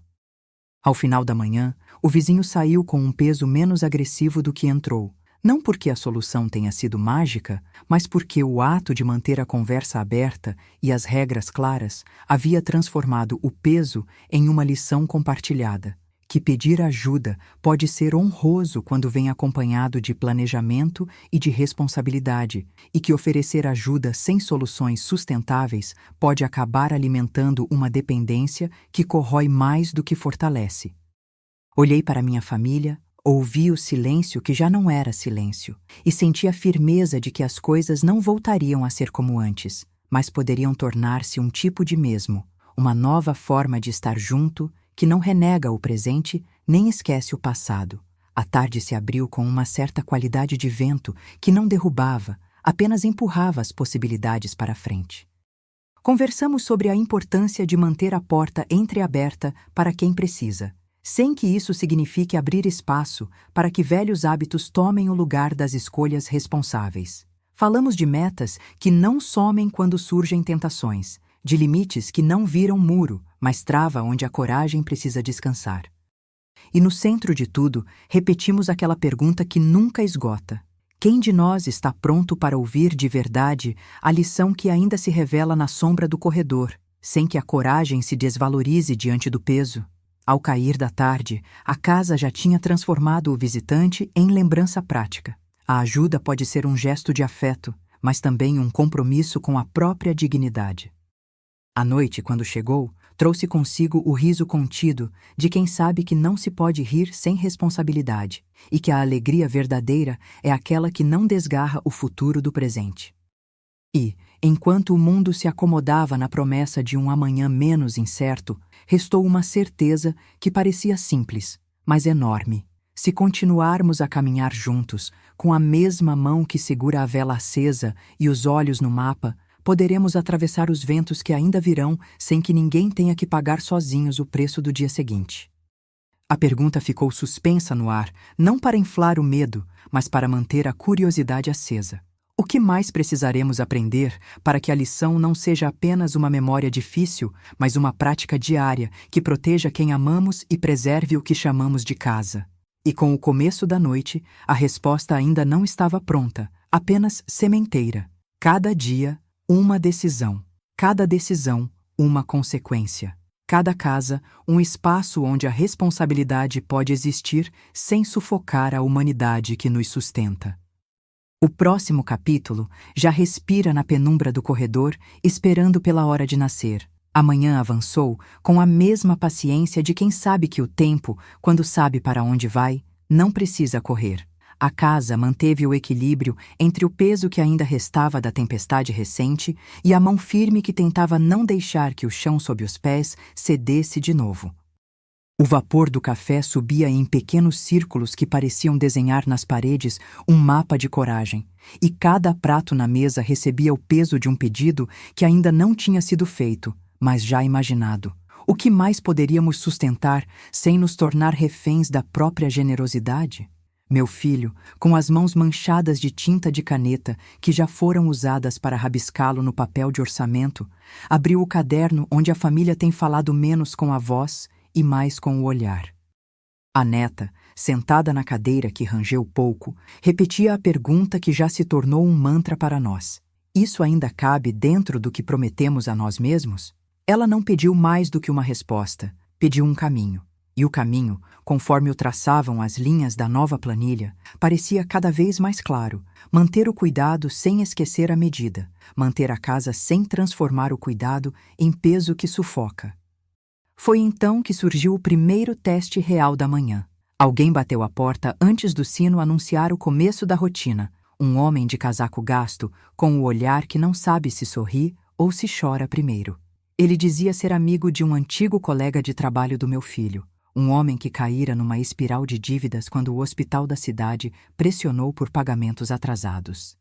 Ao final da manhã, o vizinho saiu com um peso menos agressivo do que entrou, não porque a solução tenha sido mágica, mas porque o ato de manter a conversa aberta e as regras claras havia transformado o peso em uma lição compartilhada. Que pedir ajuda pode ser honroso quando vem acompanhado de planejamento e de responsabilidade, e que oferecer ajuda sem soluções sustentáveis pode acabar alimentando uma dependência que corrói mais do que fortalece. Olhei para minha família, ouvi o silêncio que já não era silêncio, e senti a firmeza de que as coisas não voltariam a ser como antes, mas poderiam tornar-se um tipo de mesmo, uma nova forma de estar junto, que não renega o presente nem esquece o passado. A tarde se abriu com uma certa qualidade de vento que não derrubava, apenas empurrava as possibilidades para a frente. Conversamos sobre a importância de manter a porta entreaberta para quem precisa, sem que isso signifique abrir espaço para que velhos hábitos tomem o lugar das escolhas responsáveis. Falamos de metas que não somem quando surgem tentações, de limites que não viram muro, mas trava onde a coragem precisa descansar. E no centro de tudo, repetimos aquela pergunta que nunca esgota. Quem de nós está pronto para ouvir de verdade a lição que ainda se revela na sombra do corredor, sem que a coragem se desvalorize diante do peso? Ao cair da tarde, a casa já tinha transformado o visitante em lembrança prática. A ajuda pode ser um gesto de afeto, mas também um compromisso com a própria dignidade. A noite, quando chegou, trouxe consigo o riso contido de quem sabe que não se pode rir sem responsabilidade e que a alegria verdadeira é aquela que não desgarra o futuro do presente. E, enquanto o mundo se acomodava na promessa de um amanhã menos incerto, restou uma certeza que parecia simples, mas enorme. Se continuarmos a caminhar juntos, com a mesma mão que segura a vela acesa e os olhos no mapa, poderemos atravessar os ventos que ainda virão sem que ninguém tenha que pagar sozinhos o preço do dia seguinte. A pergunta ficou suspensa no ar, não para inflar o medo, mas para manter a curiosidade acesa. O que mais precisaremos aprender para que a lição não seja apenas uma memória difícil, mas uma prática diária que proteja quem amamos e preserve o que chamamos de casa? E com o começo da noite, a resposta ainda não estava pronta, apenas sementeira. Cada dia, uma decisão. Cada decisão, uma consequência. Cada casa, um espaço onde a responsabilidade pode existir sem sufocar a humanidade que nos sustenta. O próximo capítulo já respira na penumbra do corredor, esperando pela hora de nascer. A manhã avançou com a mesma paciência de quem sabe que o tempo, quando sabe para onde vai, não precisa correr. A casa manteve o equilíbrio entre o peso que ainda restava da tempestade recente e a mão firme que tentava não deixar que o chão sob os pés cedesse de novo. O vapor do café subia em pequenos círculos que pareciam desenhar nas paredes um mapa de coragem, e cada prato na mesa recebia o peso de um pedido que ainda não tinha sido feito, mas já imaginado. O que mais poderíamos sustentar sem nos tornar reféns da própria generosidade? Meu filho, com as mãos manchadas de tinta de caneta que já foram usadas para rabiscá-lo no papel de orçamento, abriu o caderno onde a família tem falado menos com a voz e mais com o olhar. A neta, sentada na cadeira que rangeu pouco, repetia a pergunta que já se tornou um mantra para nós. Isso ainda cabe dentro do que prometemos a nós mesmos? Ela não pediu mais do que uma resposta, pediu um caminho. E o caminho, conforme o traçavam as linhas da nova planilha, parecia cada vez mais claro: manter o cuidado sem esquecer a medida, manter a casa sem transformar o cuidado em peso que sufoca. Foi então que surgiu o primeiro teste real da manhã. Alguém bateu a porta antes do sino anunciar o começo da rotina. Um homem de casaco gasto, com o olhar que não sabe se sorri ou se chora primeiro. Ele dizia ser amigo de um antigo colega de trabalho do meu filho, um homem que caíra numa espiral de dívidas quando o hospital da cidade pressionou por pagamentos atrasados.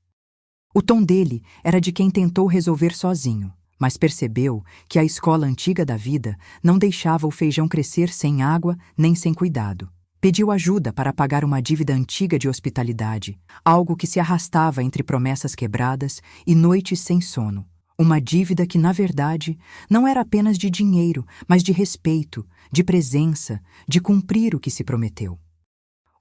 O tom dele era de quem tentou resolver sozinho, mas percebeu que a escola antiga da vida não deixava o feijão crescer sem água nem sem cuidado. Pediu ajuda para pagar uma dívida antiga de hospitalidade, algo que se arrastava entre promessas quebradas e noites sem sono. Uma dívida que, na verdade, não era apenas de dinheiro, mas de respeito, de presença, de cumprir o que se prometeu.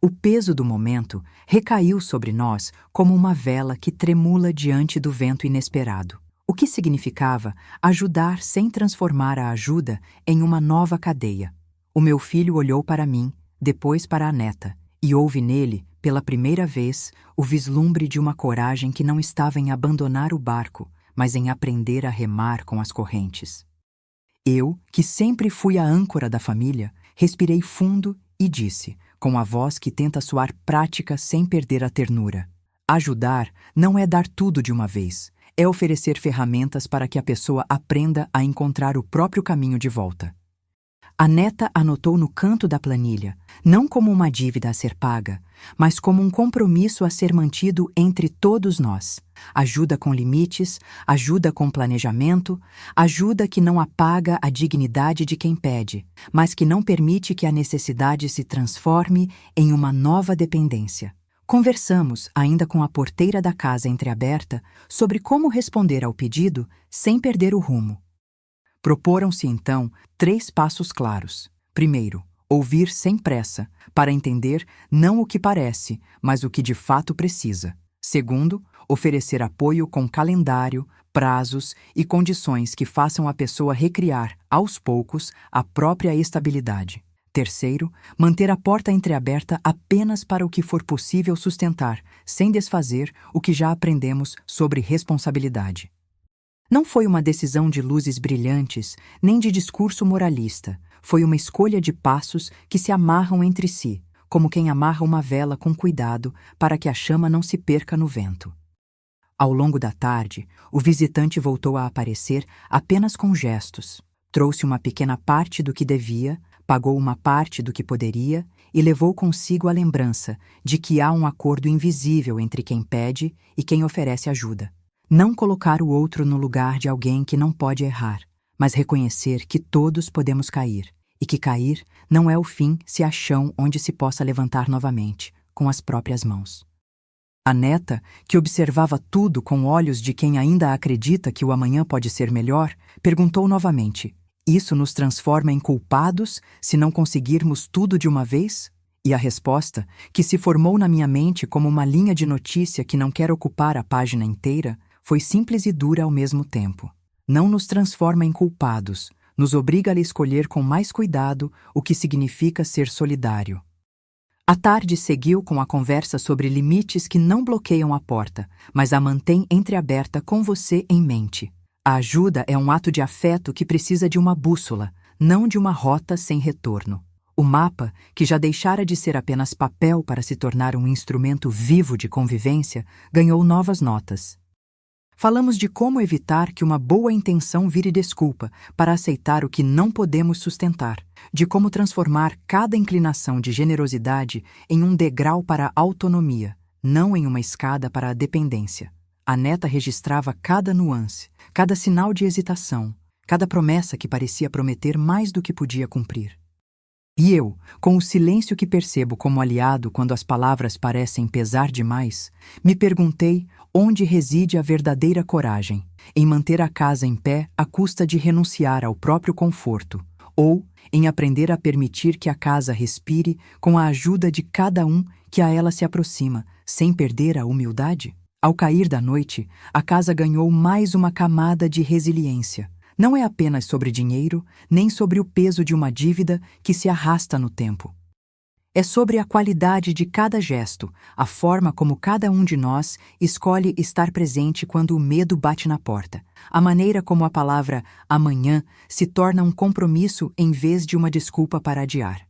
O peso do momento recaiu sobre nós como uma vela que tremula diante do vento inesperado. O que significava ajudar sem transformar a ajuda em uma nova cadeia. O meu filho olhou para mim, depois para a neta, e houve nele, pela primeira vez, o vislumbre de uma coragem que não estava em abandonar o barco, mas em aprender a remar com as correntes. Eu, que sempre fui a âncora da família, respirei fundo e disse, com a voz que tenta soar prática sem perder a ternura: ajudar não é dar tudo de uma vez, é oferecer ferramentas para que a pessoa aprenda a encontrar o próprio caminho de volta. A neta anotou no canto da planilha, não como uma dívida a ser paga, mas como um compromisso a ser mantido entre todos nós. Ajuda com limites, ajuda com planejamento, ajuda que não apaga a dignidade de quem pede, mas que não permite que a necessidade se transforme em uma nova dependência. Conversamos, ainda com a porteira da casa entreaberta, sobre como responder ao pedido sem perder o rumo. Proporam-se, então, 3 passos claros. Primeiro, ouvir sem pressa, para entender não o que parece, mas o que de fato precisa. Segundo, oferecer apoio com calendário, prazos e condições que façam a pessoa recriar, aos poucos, a própria estabilidade. Terceiro, manter a porta entreaberta apenas para o que for possível sustentar, sem desfazer o que já aprendemos sobre responsabilidade. Não foi uma decisão de luzes brilhantes, nem de discurso moralista. Foi uma escolha de passos que se amarram entre si, como quem amarra uma vela com cuidado para que a chama não se perca no vento. Ao longo da tarde, o visitante voltou a aparecer apenas com gestos. Trouxe uma pequena parte do que devia, pagou uma parte do que poderia e levou consigo a lembrança de que há um acordo invisível entre quem pede e quem oferece ajuda. Não colocar o outro no lugar de alguém que não pode errar, mas reconhecer que todos podemos cair, e que cair não é o fim se há chão onde se possa levantar novamente, com as próprias mãos. A neta, que observava tudo com olhos de quem ainda acredita que o amanhã pode ser melhor, perguntou novamente: isso nos transforma em culpados se não conseguirmos tudo de uma vez? E a resposta, que se formou na minha mente como uma linha de notícia que não quer ocupar a página inteira, foi simples e dura ao mesmo tempo. Não nos transforma em culpados, nos obriga a escolher com mais cuidado o que significa ser solidário. A tarde seguiu com a conversa sobre limites que não bloqueiam a porta, mas a mantém entreaberta com você em mente. A ajuda é um ato de afeto que precisa de uma bússola, não de uma rota sem retorno. O mapa, que já deixara de ser apenas papel para se tornar um instrumento vivo de convivência, ganhou novas notas. Falamos de como evitar que uma boa intenção vire desculpa para aceitar o que não podemos sustentar, de como transformar cada inclinação de generosidade em um degrau para a autonomia, não em uma escada para a dependência. A neta registrava cada nuance, cada sinal de hesitação, cada promessa que parecia prometer mais do que podia cumprir. E eu, com o silêncio que percebo como aliado quando as palavras parecem pesar demais, me perguntei onde reside a verdadeira coragem, em manter a casa em pé à custa de renunciar ao próprio conforto, ou em aprender a permitir que a casa respire com a ajuda de cada um que a ela se aproxima, sem perder a humildade? Ao cair da noite, a casa ganhou mais uma camada de resiliência. Não é apenas sobre dinheiro, nem sobre o peso de uma dívida que se arrasta no tempo. É sobre a qualidade de cada gesto, a forma como cada um de nós escolhe estar presente quando o medo bate na porta, a maneira como a palavra amanhã se torna um compromisso em vez de uma desculpa para adiar.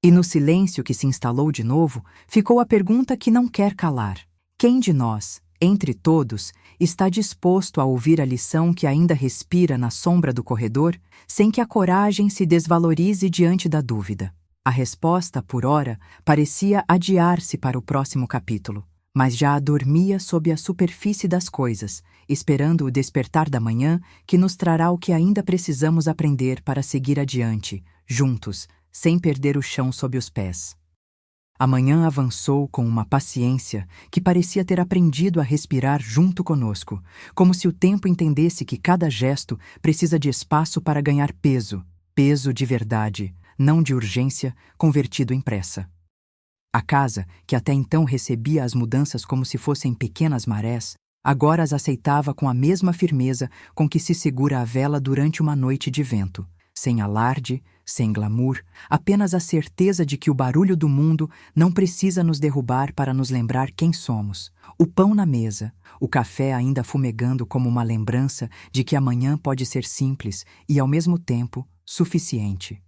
E no silêncio que se instalou de novo, ficou a pergunta que não quer calar: quem de nós, entre todos, está disposto a ouvir a lição que ainda respira na sombra do corredor, sem que a coragem se desvalorize diante da dúvida? A resposta, por ora, parecia adiar-se para o próximo capítulo, mas já dormia sob a superfície das coisas, esperando o despertar da manhã que nos trará o que ainda precisamos aprender para seguir adiante, juntos, sem perder o chão sob os pés. A manhã avançou com uma paciência que parecia ter aprendido a respirar junto conosco, como se o tempo entendesse que cada gesto precisa de espaço para ganhar peso, peso de verdade, não de urgência, convertido em pressa. A casa, que até então recebia as mudanças como se fossem pequenas marés, agora as aceitava com a mesma firmeza com que se segura a vela durante uma noite de vento, sem alarde, sem glamour, apenas a certeza de que o barulho do mundo não precisa nos derrubar para nos lembrar quem somos. O pão na mesa, o café ainda fumegando como uma lembrança de que amanhã pode ser simples e, ao mesmo tempo, suficiente.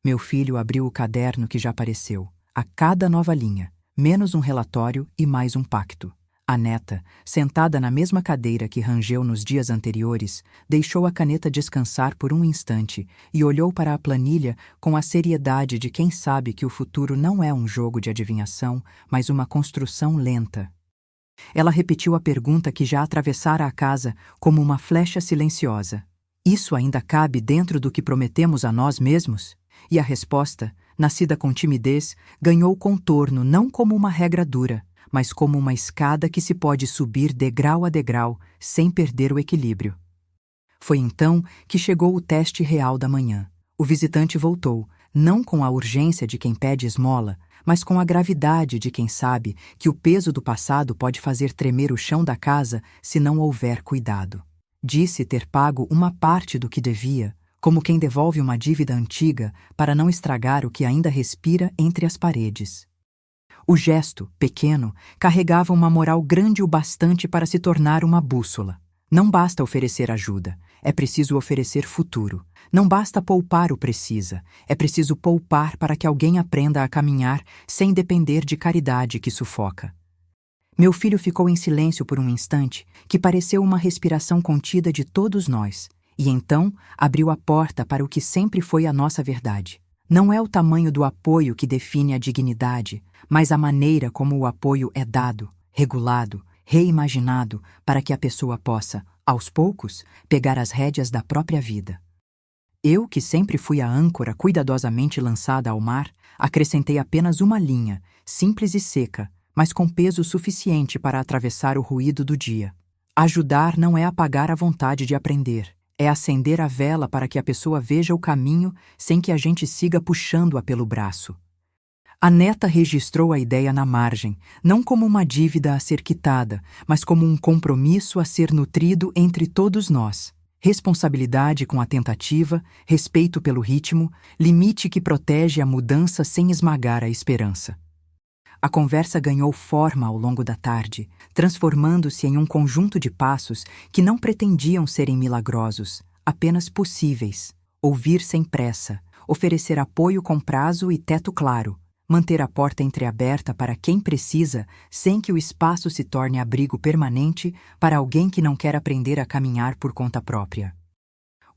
Meu filho abriu o caderno que já apareceu. A cada nova linha, menos um relatório e mais um pacto. A neta, sentada na mesma cadeira que rangeu nos dias anteriores, deixou a caneta descansar por um instante e olhou para a planilha com a seriedade de quem sabe que o futuro não é um jogo de adivinhação, mas uma construção lenta. Ela repetiu a pergunta que já atravessara a casa como uma flecha silenciosa: isso ainda cabe dentro do que prometemos a nós mesmos? E a resposta, nascida com timidez, ganhou contorno não como uma regra dura, mas como uma escada que se pode subir degrau a degrau, sem perder o equilíbrio. Foi então que chegou o teste real da manhã. O visitante voltou, não com a urgência de quem pede esmola, mas com a gravidade de quem sabe que o peso do passado pode fazer tremer o chão da casa se não houver cuidado. Disse ter pago uma parte do que devia, como quem devolve uma dívida antiga para não estragar o que ainda respira entre as paredes. O gesto, pequeno, carregava uma moral grande o bastante para se tornar uma bússola. Não basta oferecer ajuda, é preciso oferecer futuro. Não basta poupar o precisa, é preciso poupar para que alguém aprenda a caminhar sem depender de caridade que sufoca. Meu filho ficou em silêncio por um instante, que pareceu uma respiração contida de todos nós, e então abriu a porta para o que sempre foi a nossa verdade. Não é o tamanho do apoio que define a dignidade, mas a maneira como o apoio é dado, regulado, reimaginado para que a pessoa possa, aos poucos, pegar as rédeas da própria vida. Eu, que sempre fui a âncora cuidadosamente lançada ao mar, acrescentei apenas uma linha, simples e seca, mas com peso suficiente para atravessar o ruído do dia. Ajudar não é apagar a vontade de aprender. É acender a vela para que a pessoa veja o caminho sem que a gente siga puxando-a pelo braço. A neta registrou a ideia na margem, não como uma dívida a ser quitada, mas como um compromisso a ser nutrido entre todos nós. Responsabilidade com a tentativa, respeito pelo ritmo, limite que protege a mudança sem esmagar a esperança. A conversa ganhou forma ao longo da tarde, transformando-se em um conjunto de passos que não pretendiam serem milagrosos, apenas possíveis. Ouvir sem pressa, oferecer apoio com prazo e teto claro, manter a porta entreaberta para quem precisa, sem que o espaço se torne abrigo permanente para alguém que não quer aprender a caminhar por conta própria.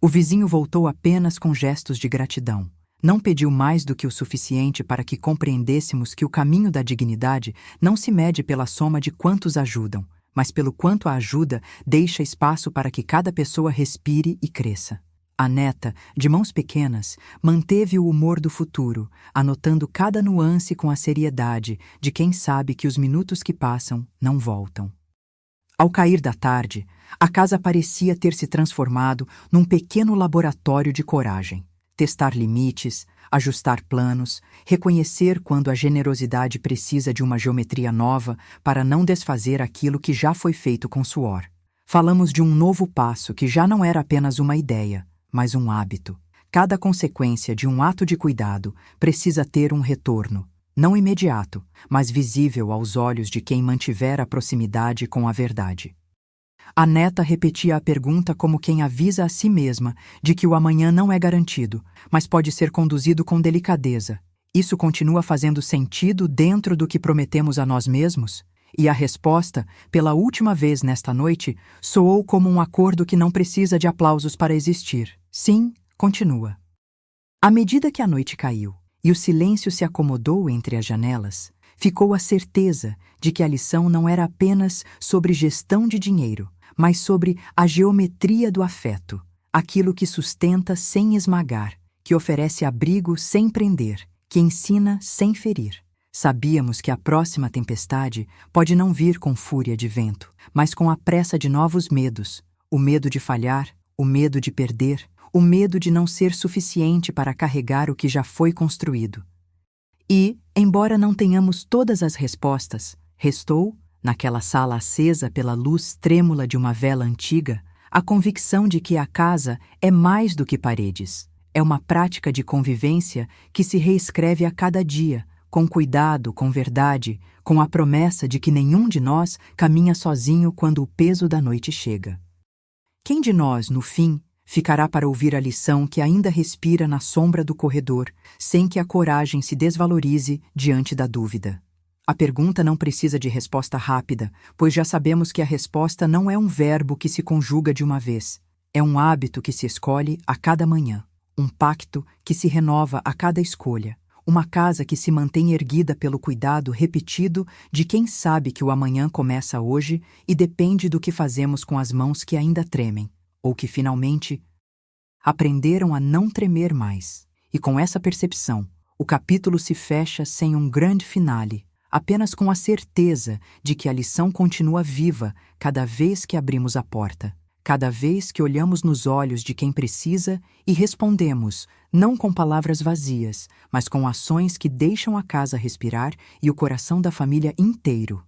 O vizinho voltou apenas com gestos de gratidão. Não pediu mais do que o suficiente para que compreendêssemos que o caminho da dignidade não se mede pela soma de quantos ajudam, mas pelo quanto a ajuda deixa espaço para que cada pessoa respire e cresça. A neta, de mãos pequenas, manteve o humor do futuro, anotando cada nuance com a seriedade de quem sabe que os minutos que passam não voltam. Ao cair da tarde, a casa parecia ter se transformado num pequeno laboratório de coragem. testar limites, ajustar planos, reconhecer quando a generosidade precisa de uma geometria nova para não desfazer aquilo que já foi feito com suor. Falamos de um novo passo que já não era apenas uma ideia, mas um hábito. Cada consequência de um ato de cuidado precisa ter um retorno, não imediato, mas visível aos olhos de quem mantiver a proximidade com a verdade. A neta repetia a pergunta como quem avisa a si mesma de que o amanhã não é garantido, mas pode ser conduzido com delicadeza. Isso continua fazendo sentido dentro do que prometemos a nós mesmos? E a resposta, pela última vez nesta noite, soou como um acordo que não precisa de aplausos para existir. Sim, continua. À medida que a noite caiu e o silêncio se acomodou entre as janelas, ficou a certeza de que a lição não era apenas sobre gestão de dinheiro, mas sobre a geometria do afeto, aquilo que sustenta sem esmagar, que oferece abrigo sem prender, que ensina sem ferir. Sabíamos que a próxima tempestade pode não vir com fúria de vento, mas com a pressa de novos medos, o medo de falhar, o medo de perder, o medo de não ser suficiente para carregar o que já foi construído. E, embora não tenhamos todas as respostas, restou, naquela sala acesa pela luz trêmula de uma vela antiga, a convicção de que a casa é mais do que paredes. É uma prática de convivência que se reescreve a cada dia, com cuidado, com verdade, com a promessa de que nenhum de nós caminha sozinho quando o peso da noite chega. Quem de nós, no fim, ficará para ouvir a lição que ainda respira na sombra do corredor, sem que a coragem se desvalorize diante da dúvida? A pergunta não precisa de resposta rápida, pois já sabemos que a resposta não é um verbo que se conjuga de uma vez. É um hábito que se escolhe a cada manhã, um pacto que se renova a cada escolha, uma casa que se mantém erguida pelo cuidado repetido de quem sabe que o amanhã começa hoje e depende do que fazemos com as mãos que ainda tremem, ou que finalmente aprenderam a não tremer mais. E com essa percepção, o capítulo se fecha sem um grande finale, apenas com a certeza de que a lição continua viva cada vez que abrimos a porta, cada vez que olhamos nos olhos de quem precisa e respondemos, não com palavras vazias, mas com ações que deixam a casa respirar e o coração da família inteiro.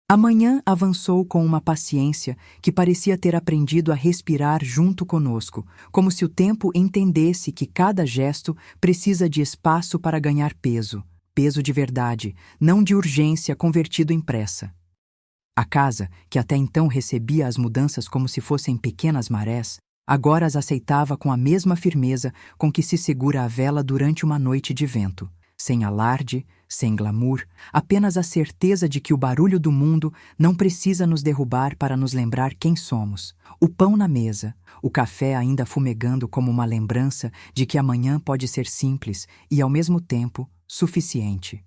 A manhã avançou com uma paciência que parecia ter aprendido a respirar junto conosco, como se o tempo entendesse que cada gesto precisa de espaço para ganhar peso, peso de verdade, não de urgência convertido em pressa. A casa, que até então recebia as mudanças como se fossem pequenas marés, agora as aceitava com a mesma firmeza com que se segura a vela durante uma noite de vento, sem alarde, sem glamour, apenas a certeza de que o barulho do mundo não precisa nos derrubar para nos lembrar quem somos. O pão na mesa, o café ainda fumegando como uma lembrança de que amanhã pode ser simples e, ao mesmo tempo, suficiente.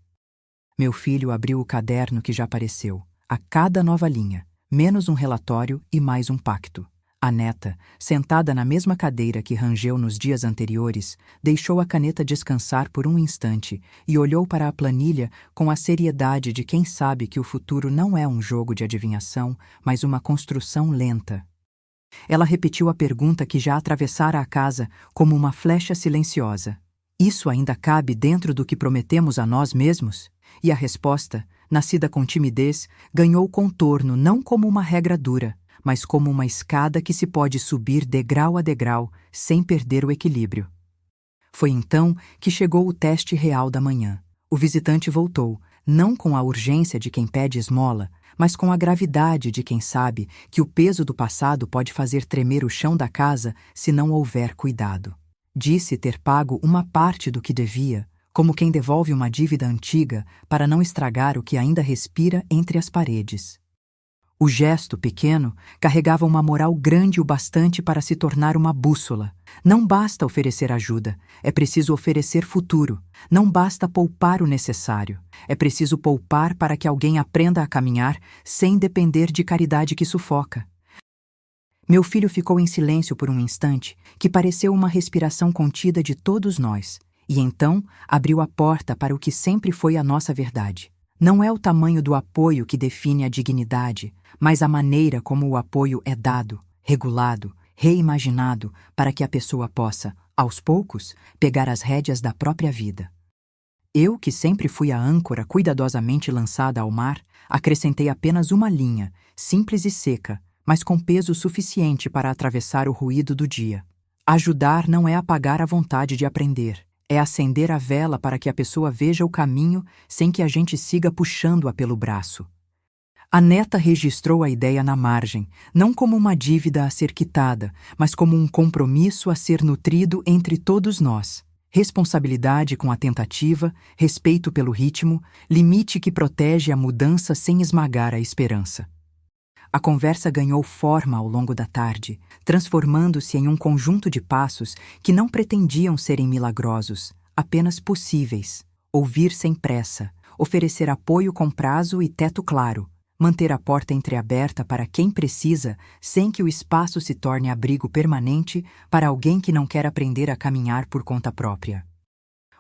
Meu filho abriu o caderno que já apareceu, a cada nova linha, menos um relatório e mais um pacto. A neta, sentada na mesma cadeira que rangeu nos dias anteriores, deixou a caneta descansar por um instante e olhou para a planilha com a seriedade de quem sabe que o futuro não é um jogo de adivinhação, mas uma construção lenta. Ela repetiu a pergunta que já atravessara a casa como uma flecha silenciosa. Isso ainda cabe dentro do que prometemos a nós mesmos? E a resposta, nascida com timidez, ganhou contorno não como uma regra dura, mas como uma escada que se pode subir degrau a degrau, sem perder o equilíbrio. Foi então que chegou o teste real da manhã. O visitante voltou, não com a urgência de quem pede esmola, mas com a gravidade de quem sabe que o peso do passado pode fazer tremer o chão da casa se não houver cuidado. Disse ter pago uma parte do que devia, como quem devolve uma dívida antiga para não estragar o que ainda respira entre as paredes. O gesto pequeno carregava uma moral grande o bastante para se tornar uma bússola. Não basta oferecer ajuda, é preciso oferecer futuro. Não basta poupar o necessário, é preciso poupar para que alguém aprenda a caminhar sem depender de caridade que sufoca. Meu filho ficou em silêncio por um instante, que pareceu uma respiração contida de todos nós, e então abriu a porta para o que sempre foi a nossa verdade. Não é o tamanho do apoio que define a dignidade, mas a maneira como o apoio é dado, regulado, reimaginado para que a pessoa possa aos poucos, pegar as rédeas da própria vida. Eu, que sempre fui a âncora cuidadosamente lançada ao mar, acrescentei apenas uma linha, simples e seca, mas com peso suficiente para atravessar o ruído do dia. Ajudar não é apagar a vontade de aprender, é acender a vela para que a pessoa veja o caminho sem que a gente siga puxando-a pelo braço. A neta registrou a ideia na margem, não como uma dívida a ser quitada, mas como um compromisso a ser nutrido entre todos nós. Responsabilidade com a tentativa, respeito pelo ritmo, limite que protege a mudança sem esmagar a esperança. A conversa ganhou forma ao longo da tarde, transformando-se em um conjunto de passos que não pretendiam serem milagrosos, apenas possíveis. Ouvir sem pressa, oferecer apoio com prazo e teto claro, manter a porta entreaberta para quem precisa, sem que o espaço se torne abrigo permanente para alguém que não quer aprender a caminhar por conta própria.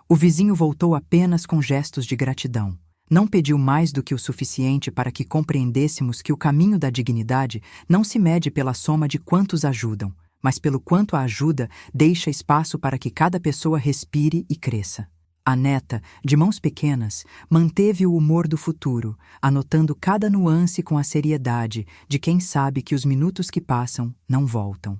O vizinho voltou apenas com gestos de gratidão. Não pediu mais do que o suficiente para que compreendêssemos que o caminho da dignidade não se mede pela soma de quantos ajudam, mas pelo quanto a ajuda deixa espaço para que cada pessoa respire e cresça. A neta, de mãos pequenas, manteve o humor do futuro, anotando cada nuance com a seriedade de quem sabe que os minutos que passam não voltam.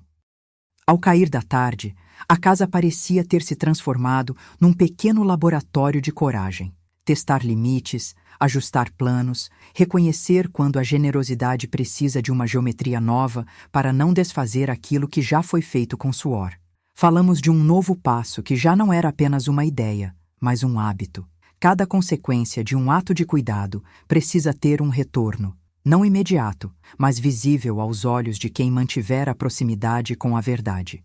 Ao cair da tarde, a casa parecia ter se transformado num pequeno laboratório de coragem. Testar limites, ajustar planos, reconhecer quando a generosidade precisa de uma geometria nova para não desfazer aquilo que já foi feito com suor. Falamos de um novo passo que já não era apenas uma ideia, mas um hábito. Cada consequência de um ato de cuidado precisa ter um retorno, não imediato, mas visível aos olhos de quem mantiver a proximidade com a verdade.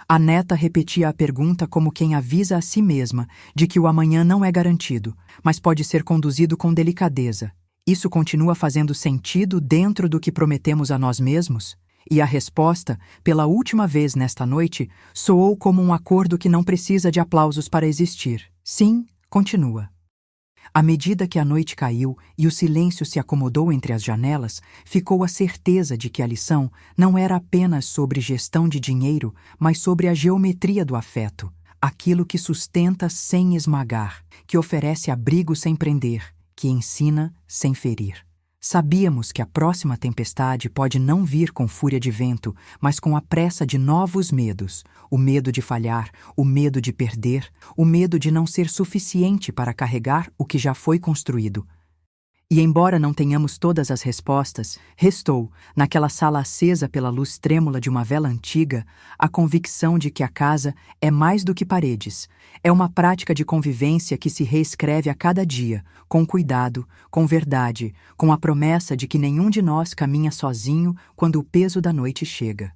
A neta repetia a pergunta como quem avisa a si mesma de que o amanhã não é garantido, mas pode ser conduzido com delicadeza. Isso continua fazendo sentido dentro do que prometemos a nós mesmos? E a resposta, pela última vez nesta noite, soou como um acordo que não precisa de aplausos para existir. Sim, continua. À medida que a noite caiu e o silêncio se acomodou entre as janelas, ficou a certeza de que a lição não era apenas sobre gestão de dinheiro, mas sobre a geometria do afeto, aquilo que sustenta sem esmagar, que oferece abrigo sem prender, que ensina sem ferir. Sabíamos que a próxima tempestade pode não vir com fúria de vento, mas com a pressa de novos medos, o medo de falhar, o medo de perder, o medo de não ser suficiente para carregar o que já foi construído. E embora não tenhamos todas as respostas, restou, naquela sala acesa pela luz trêmula de uma vela antiga, a convicção de que a casa é mais do que paredes. É uma prática de convivência que se reescreve a cada dia, com cuidado, com verdade, com a promessa de que nenhum de nós caminha sozinho quando o peso da noite chega.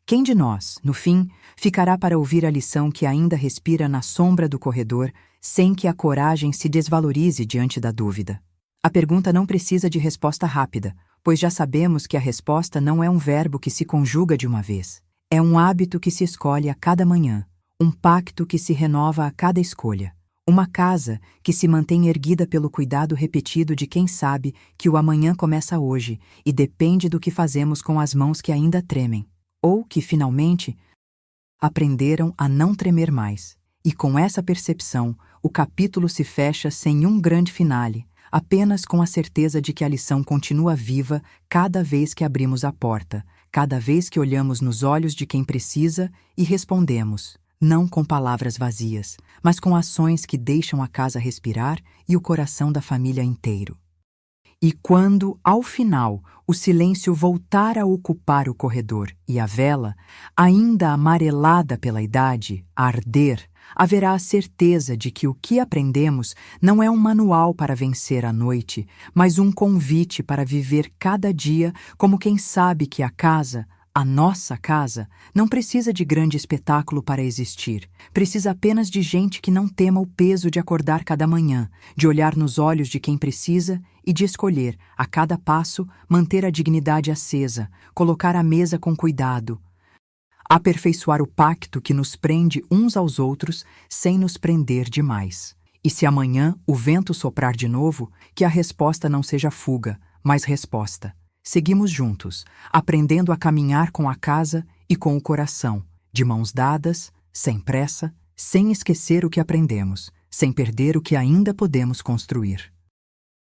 Quem de nós, no fim, ficará para ouvir a lição que ainda respira na sombra do corredor, sem que a coragem se desvalorize diante da dúvida? A pergunta não precisa de resposta rápida, pois já sabemos que a resposta não é um verbo que se conjuga de uma vez. É um hábito que se escolhe a cada manhã, um pacto que se renova a cada escolha, uma casa que se mantém erguida pelo cuidado repetido de quem sabe que o amanhã começa hoje e depende do que fazemos com as mãos que ainda tremem, ou que, finalmente, aprenderam a não tremer mais. E com essa percepção, o capítulo se fecha sem um grande finale, apenas com a certeza de que a lição continua viva cada vez que abrimos a porta, cada vez que olhamos nos olhos de quem precisa e respondemos, não com palavras vazias, mas com ações que deixam a casa respirar e o coração da família inteiro. E quando, ao final, o silêncio voltar a ocupar o corredor e a vela, ainda amarelada pela idade, a arder, haverá a certeza de que o que aprendemos não é um manual para vencer a noite, mas um convite para viver cada dia como quem sabe que a casa, a nossa casa, não precisa de grande espetáculo para existir. Precisa apenas de gente que não tema o peso de acordar cada manhã, de olhar nos olhos de quem precisa e de escolher, a cada passo, manter a dignidade acesa, colocar a mesa com cuidado, aperfeiçoar o pacto que nos prende uns aos outros sem nos prender demais. E se amanhã o vento soprar de novo, que a resposta não seja fuga, mas resposta. Seguimos juntos, aprendendo a caminhar com a casa e com o coração, de mãos dadas, sem pressa, sem esquecer o que aprendemos, sem perder o que ainda podemos construir.